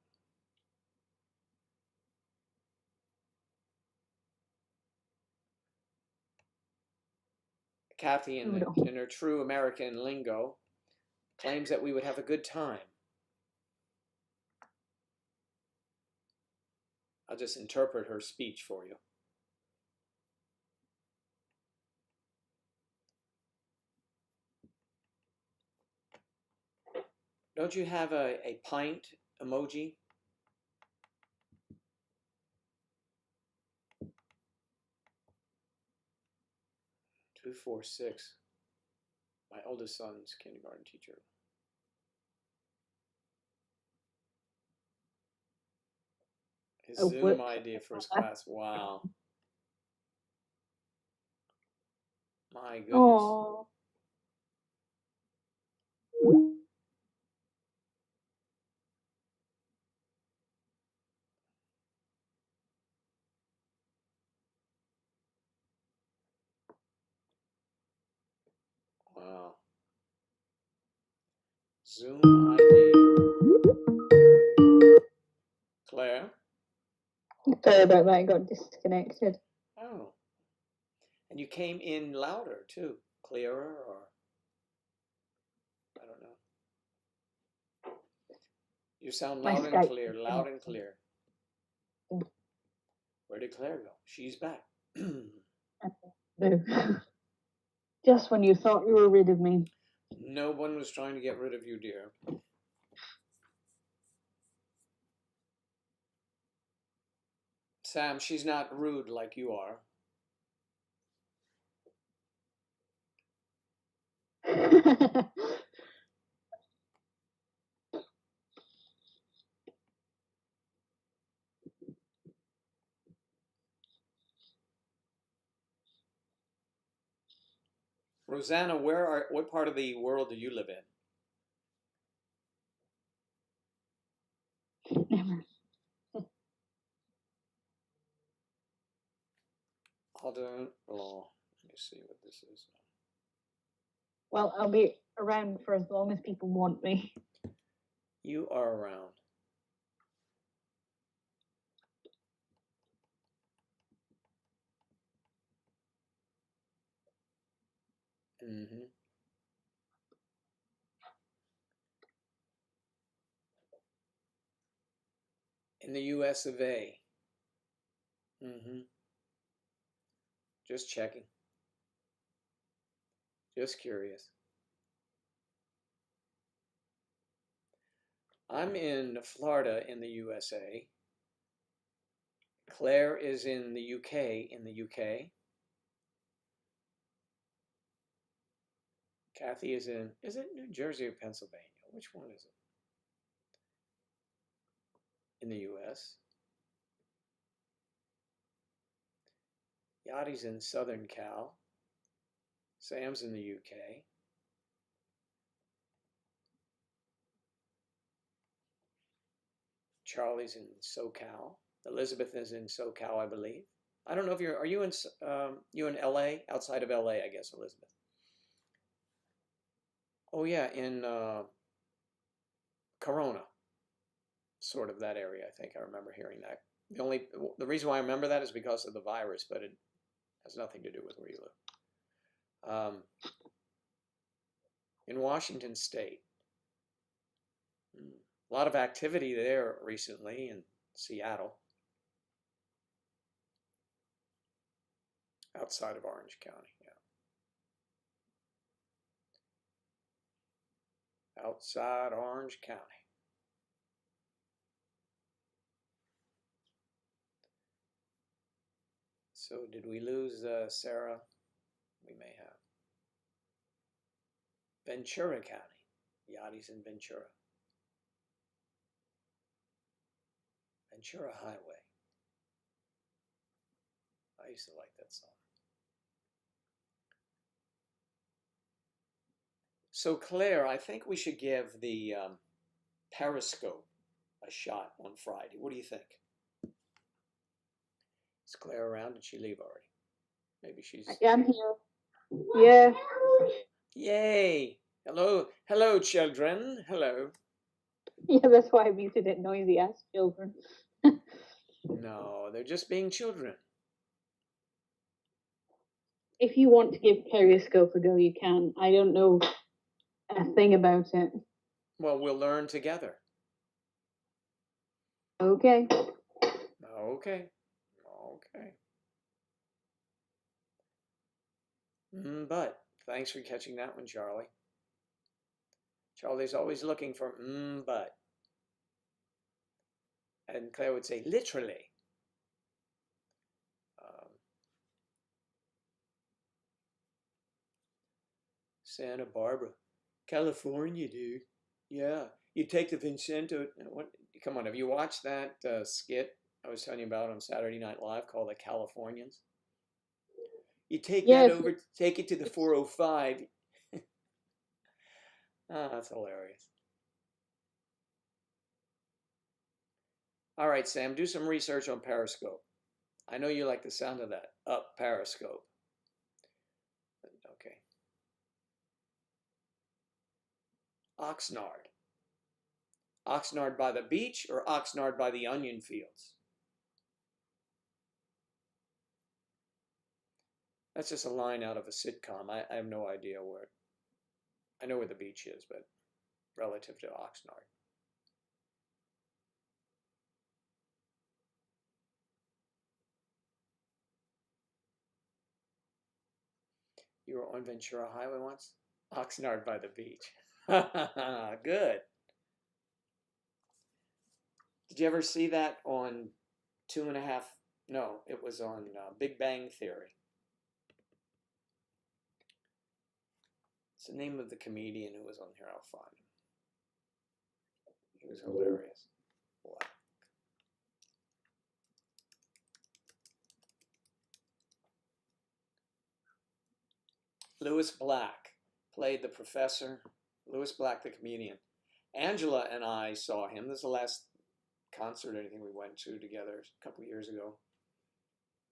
A: Kathy, in
B: Noodle.
A: her true American lingo, claims that we would have a good time. I'll just interpret her speech for you. Don't you have a pint emoji? Two, 4, 6. My oldest son's kindergarten teacher. His Zoom ID for his class. Wow. My goodness.
B: Oh.
A: Wow. Zoom ID. Claire?
B: Sorry about that, I got disconnected.
A: Oh. And you came in louder too. Clearer, or I don't know. You sound loud and clear, loud and clear. Where did Claire go? She's back.
B: Just when you thought you were rid of me.
A: No one was trying to get rid of you, dear. Sam, she's not rude like you are. Rosanna, what part of the world do you live in? Let me see what this is.
B: Well, I'll be around for as long as people want me.
A: You are around. Mm-hmm. In the US of A. Mm-hmm. Just checking. Just curious. I'm in Florida in the USA. Claire is in the UK in the UK. Kathy is it New Jersey or Pennsylvania? Which one is it? In the US. Yachty's in Southern Cal. Sam's in the UK. Charlie's in SoCal. Elizabeth is in SoCal, I believe. I don't know if are you in LA? Outside of LA, I guess, Elizabeth. Oh yeah, in Corona, sort of that area. I think I remember hearing that. The reason why I remember that is because of the virus, but it has nothing to do with where you live. In Washington State, a lot of activity there recently in Seattle, outside of Orange County. Yeah. Outside Orange County. So did we lose Sarah? We may have. Ventura County. Yachty's in Ventura. Ventura Highway. I used to like that song. So Claire, I think we should give the Periscope a shot on Friday. What do you think? Is Claire around? Did she leave already? Maybe she's...
B: Yeah, I'm here. Yeah.
A: Yay! Hello, children. Hello.
B: Yeah, that's why I muted it. Noisy ass children.
A: No, they're just being children.
B: if you want to give Periscope a go, you can. I don't know a thing about it.
A: Well, we'll learn together.
B: Okay.
A: Okay. Okay. But thanks for catching that one, Charlie. Charlie's always looking for but. And Claire would say, literally. Santa Barbara, California, dude. Yeah, you take the Vincento. What? Come on, have you watched that skit I was telling you about on Saturday Night Live called "The Californians"? You take that
B: Yes.
A: over, take it to the 405. Ah, that's hilarious. All right, Sam, do some research on Periscope. I know you like the sound of that. Up Periscope. Okay. Oxnard. Oxnard by the beach or Oxnard by the onion fields? That's just a line out of a sitcom. I have no idea where. I know where the beach is, but relative to Oxnard. You were on Ventura Highway once? Oxnard by the beach. Good. Did you ever see that on Two and a Half? No, it was on Big Bang Theory. It's the name of the comedian who was on here. I'll find him. He was hilarious. Black. Lewis Black played the professor. Lewis Black, the comedian. Angela and I saw him. This is the last concert or anything we went to together a couple years ago.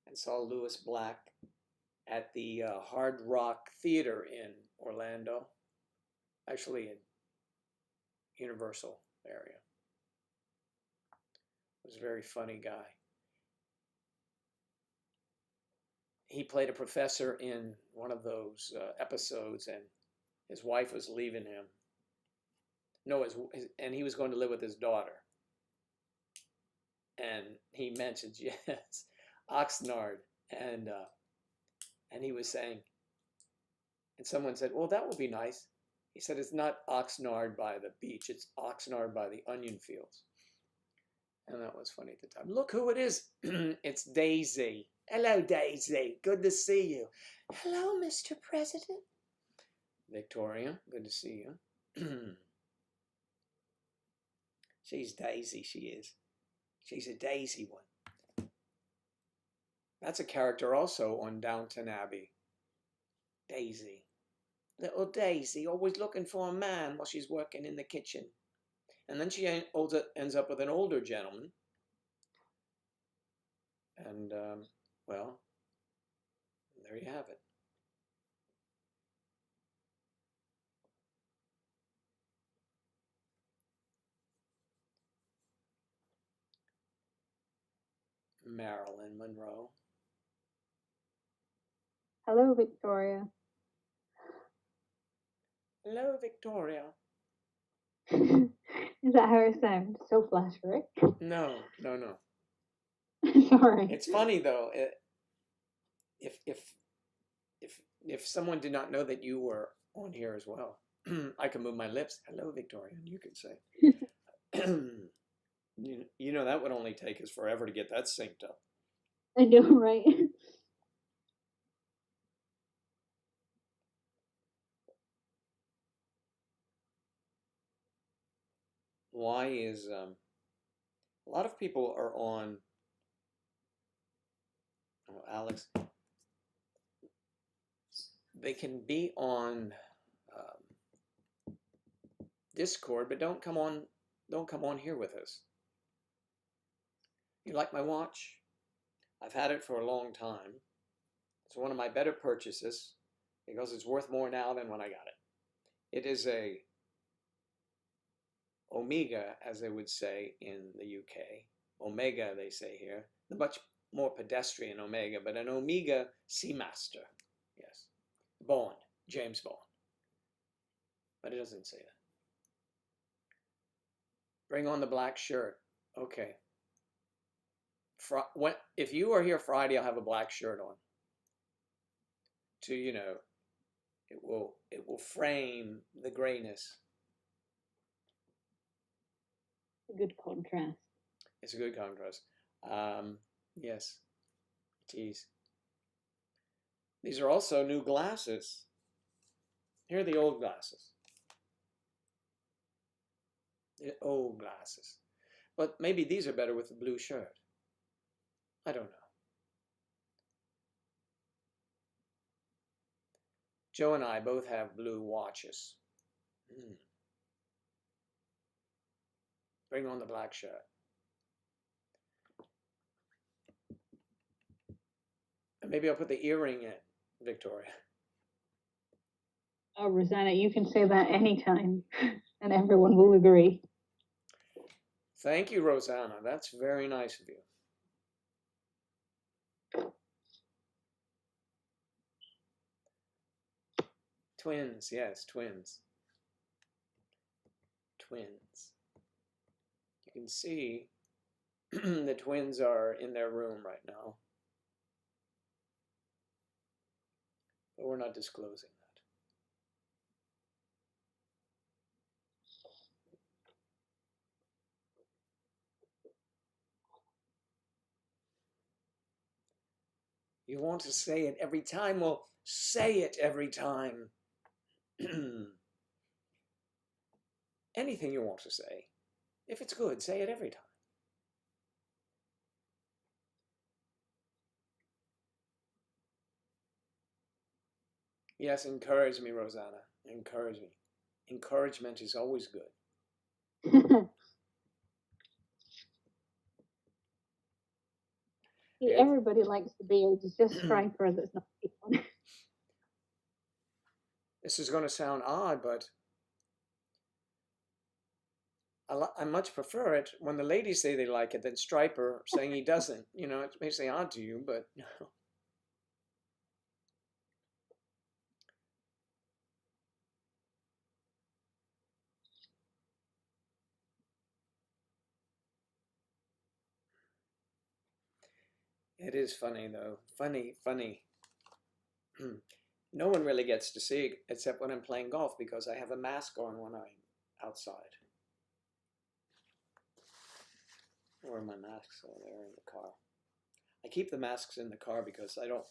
A: And saw Lewis Black at the Hard Rock Theater in Orlando. Actually in Universal area. He was a very funny guy. He played a professor in one of those episodes, and his wife was leaving him. No, and he was going to live with his daughter. And he mentioned, yes, Oxnard, and he was saying, and someone said, well, that would be nice. He said, it's not Oxnard by the beach, it's Oxnard by the onion fields. And that was funny at the time. Look who it is. It's Daisy. Hello, Daisy. Good to see you. Hello, Mr. President. Victoria, good to see you. She's Daisy, she is. She's a Daisy one. That's a character also on Downton Abbey. Daisy. Little Daisy, always looking for a man while she's working in the kitchen. And then she ends up with an older gentleman. And, well, there you have it. Marilyn Monroe.
B: Hello, Victoria.
A: Hello, Victoria.
B: Is that how it sounds? So flattery.
A: No.
B: Sorry.
A: It's funny though. If someone did not know that you were on here as well, I can move my lips. Hello, Victoria. And you could say. You know that would only take us forever to get that synced up.
B: I know, right?
A: Why is a lot of people are on? Oh, Alex, they can be on Discord, but don't come on here with us. You like my watch? I've had it for a long time. It's one of my better purchases because it's worth more now than when I got it. It is a Omega, as they would say in the UK. Omega, they say here. The much more pedestrian Omega, but an Omega Seamaster. Yeah. Bond, James Bond. But it doesn't say that. Bring on the black shirt. Okay. If you are here Friday, I'll have a black shirt on. To, you know, it will frame the grayness.
B: A good contrast.
A: It's a good contrast. Yes. Tease. These are also new glasses. Here are the old glasses. The old glasses. But maybe these are better with the blue shirt. I don't know. Joe and I both have blue watches. Bring on the black shirt. And maybe I'll put the earring in, Victoria.
B: Oh, Rosanna, you can say that anytime, and everyone will agree.
A: Thank you, Rosanna. That's very nice of you. Twins, yes, twins. Twins. You can see the twins are in their room right now. But we're not disclosing that. You want to say it every time? Well, say it every time. Anything you want to say. If it's good, say it every time. Yes, encourage me, Rosanna. Encourage me. Encouragement is always good.
B: Everybody likes the beard. It's just Striper that's not on.
A: This is going to sound odd, but I much prefer it when the ladies say they like it than Striper saying he doesn't. You know, it may say odd to you, but it is funny though. Funny. No one really gets to see it except when I'm playing golf because I have a mask on when I'm outside. Where are my masks? Oh, they're in the car. I keep the masks in the car because I don't,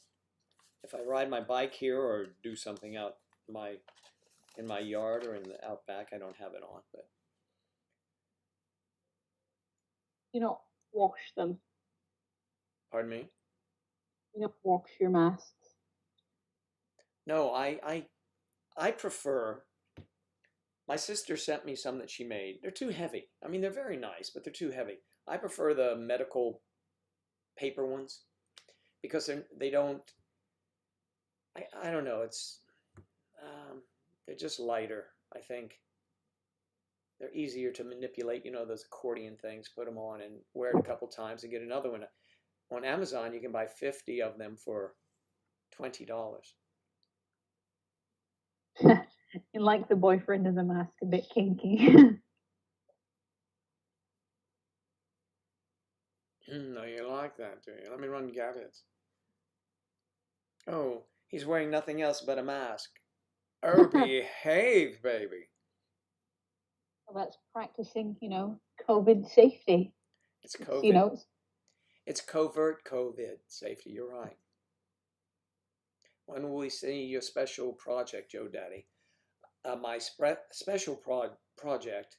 A: if I ride my bike here or do something out in my yard or in the out back, I don't have it on. But
B: You don't wash them.
A: pardon me?
B: You don't wash your masks.
A: No, I prefer. My sister sent me some that she made. They're too heavy. I mean, they're very nice, but they're too heavy. I prefer the medical paper ones because they don't. I don't know. It's they're just lighter. I think they're easier to manipulate. You know, those accordion things. Put them on and wear it a couple times and get another one. On Amazon, you can buy 50 of them for $20.
B: You like the boyfriend in the mask, a bit kinky.
A: No, you like that, do you? Let me run and get it. Oh, he's wearing nothing else but a mask. Oh, behave, baby.
B: Well, that's practicing, COVID safety.
A: It's COVID.
B: It's,
A: It's covert COVID safety. You're right. When will we see your special project, Joe Daddy? My special project,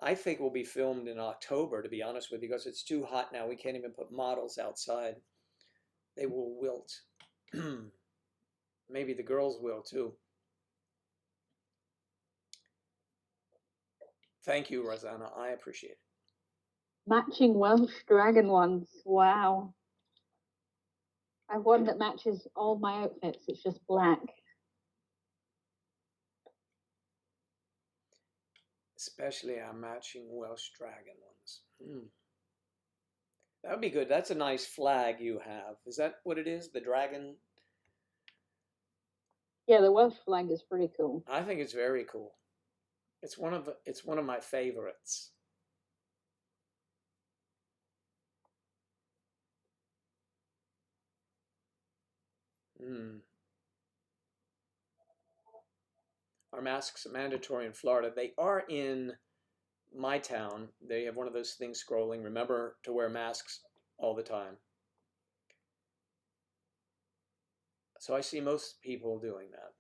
A: I think, will be filmed in October, to be honest with you, because it's too hot now. We can't even put models outside. They will wilt. Maybe the girls will too. Thank you, Rosanna. I appreciate it.
B: Matching Welsh Dragon ones. Wow. I have one that matches all my outfits. It's just black.
A: Especially our matching Welsh Dragon ones. That would be good. That's a nice flag you have. Is that what it is? The dragon?
B: Yeah, the Welsh flag is pretty cool.
A: I think it's very cool. It's one of my favorites. Mm. Are masks mandatory in Florida? They are in my town. They have one of those things scrolling. Remember to wear masks all the time. So I see most people doing that.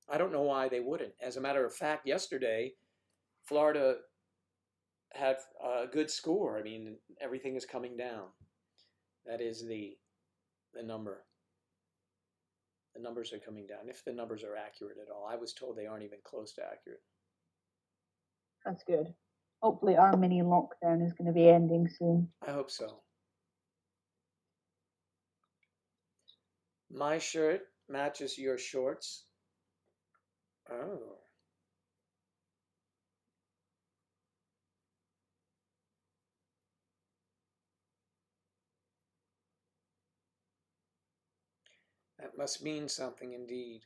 A: I don't know why they wouldn't. As a matter of fact, yesterday, Florida had a good score. I mean, everything is coming down. That is the number. The numbers are coming down. If the numbers are accurate at all, I was told they aren't even close to accurate.
B: That's good. Hopefully, our mini lockdown is going to be ending soon.
A: I hope so. My shirt matches your shorts. Oh. That must mean something indeed.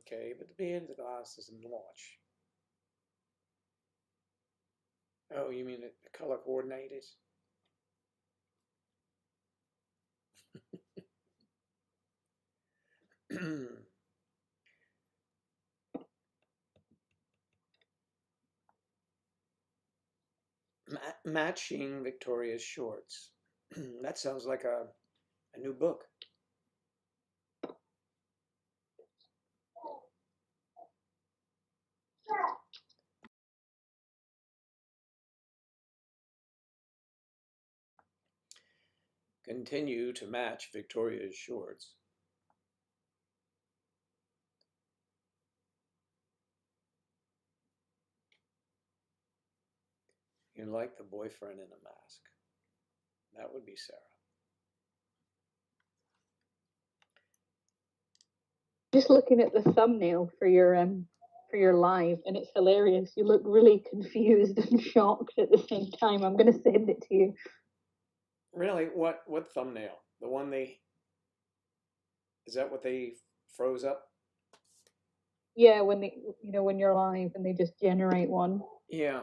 A: Okay, but the beard, the glasses, and the watch. Oh, you mean it color coordinated? Matching Victoria's shorts. That sounds like a new book. Continue to match Victoria's shorts. You like the boyfriend in a mask. That would be Sarah.
B: Just looking at the thumbnail for your live, and it's hilarious. You look really confused and shocked at the same time. I'm going to send it to you.
A: Really? What thumbnail? The one they is that what they froze up?
B: Yeah, when they, when you're live and they just generate one.
A: Yeah.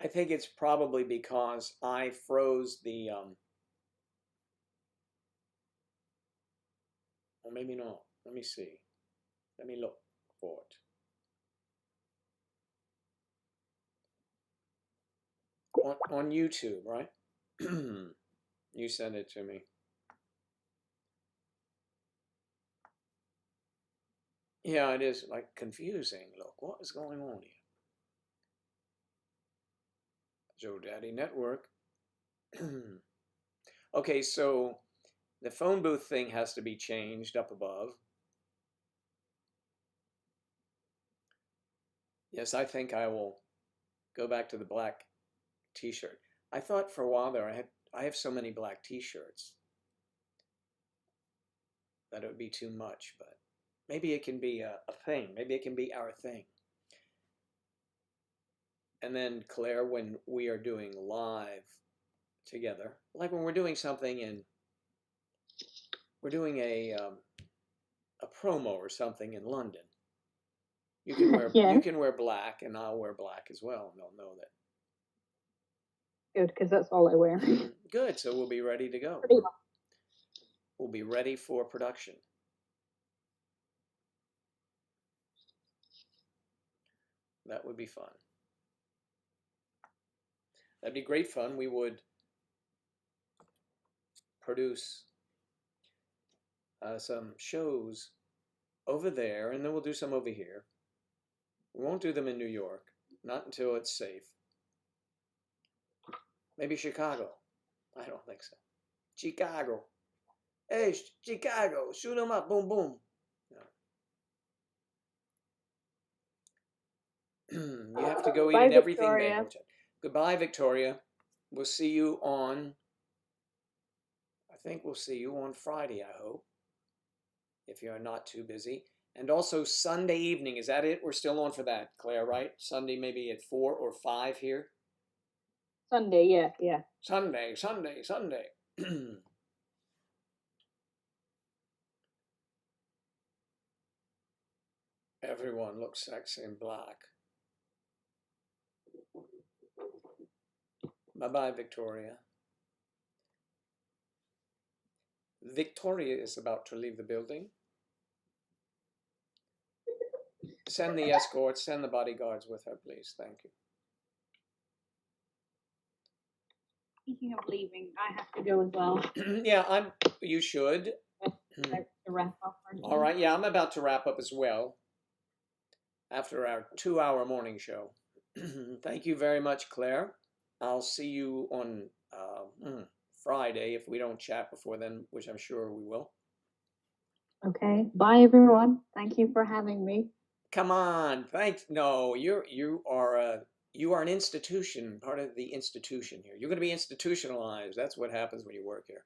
A: I think it's probably because I froze the or maybe not. Let me see. Let me look for it. On YouTube, right? You sent it to me. Yeah, it is like confusing. Look, what is going on here? Joe Daddy Network. Okay, so the phone booth thing has to be changed up above. Yes, I think I will go back to the black t-shirt. I thought for a while there I have so many black t-shirts that it would be too much, but maybe it can be a thing. Maybe it can be our thing. And then Claire, when we are doing live together, like when we're doing something and we're doing a promo or something in London, you can wear
B: Yeah.
A: you can wear black, and I'll wear black as well, and they'll know that.
B: Good, because that's all I wear.
A: Good, so we'll be ready to go. We'll be ready for production. That would be fun. That'd be great fun. We would produce some shows over there, and then we'll do some over here. We won't do them in New York, not until it's safe. Maybe Chicago. I don't think so. Chicago. Hey, Chicago, shoot them up, boom, boom. No. You have to go eating everything bagel. Goodbye, Victoria. we'll see you on, I think we'll see you on Friday, I hope, if you're not too busy. And also Sunday evening, is that it? We're still on for that, Claire, right? Sunday maybe at 4 or 5 here?
B: Sunday, yeah, yeah.
A: Sunday, Sunday, Sunday. Everyone looks sexy in black. Bye-bye, Victoria. Victoria is about to leave the building. Send the escorts, send the bodyguards with her, please. Thank you.
B: Speaking of leaving, I have to go as well.
A: Yeah, you should.
B: To wrap up.
A: All right, yeah, I'm about to wrap up as well after our 2-hour morning show. Thank you very much, Claire. I'll see you on Friday if we don't chat before then, which I'm sure we will.
B: Okay. Bye, everyone. Thank you for having me.
A: Come on, thanks. No, you are an institution, part of the institution here. You're going to be institutionalized. That's what happens when you work here.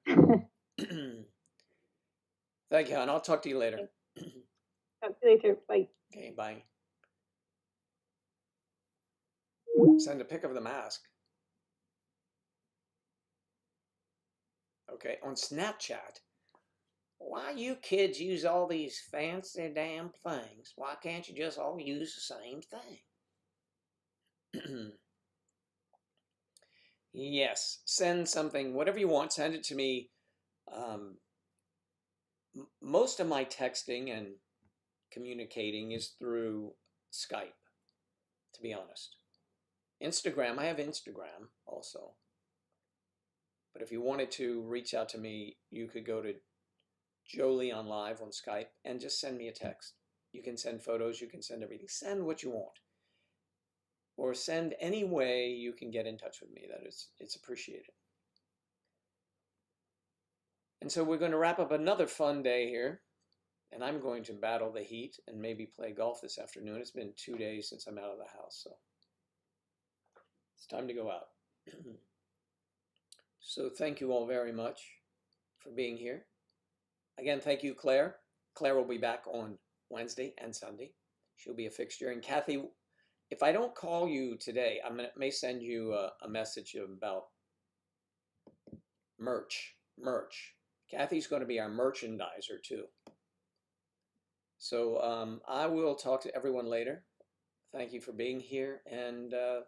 A: Thank you, and I'll talk to you later.
B: Talk to you later. Bye.
A: Okay, bye. Send a pic of the mask. Okay, on Snapchat. Why you kids use all these fancy damn things? Why can't you just all use the same thing? Yes, send something, whatever you want, send it to me. Most of my texting and communicating is through Skype, to be honest. Instagram, I have Instagram also. But if you wanted to reach out to me, you could go to Joe Leon Live on Skype and just send me a text. You can send photos, you can send everything. Send what you want. Or send any way you can get in touch with me. It's appreciated. And so we're going to wrap up another fun day here. And I'm going to battle the heat and maybe play golf this afternoon. It's been 2 days since I'm out of the house, so it's time to go out. So thank you all very much for being here. Again, thank you, Claire. Claire will be back on Wednesday and Sunday. She'll be a fixture. And Kathy, if I don't call you today, I may send you a message about merch. Kathy's going to be our merchandiser too. So I will talk to everyone later. Thank you for being here. And if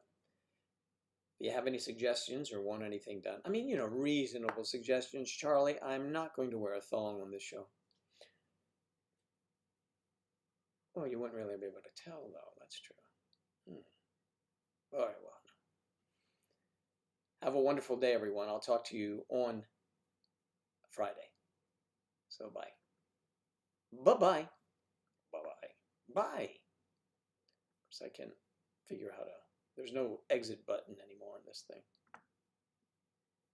A: you have any suggestions or want anything done, I mean, reasonable suggestions, Charlie, I'm not going to wear a thong on this show. Oh, you wouldn't really be able to tell, though. That's true. All right, well. Have a wonderful day, everyone. I'll talk to you on Friday. So bye. Bye-bye. Bye-bye. Bye. So I can figure out there's no exit button anymore in this thing.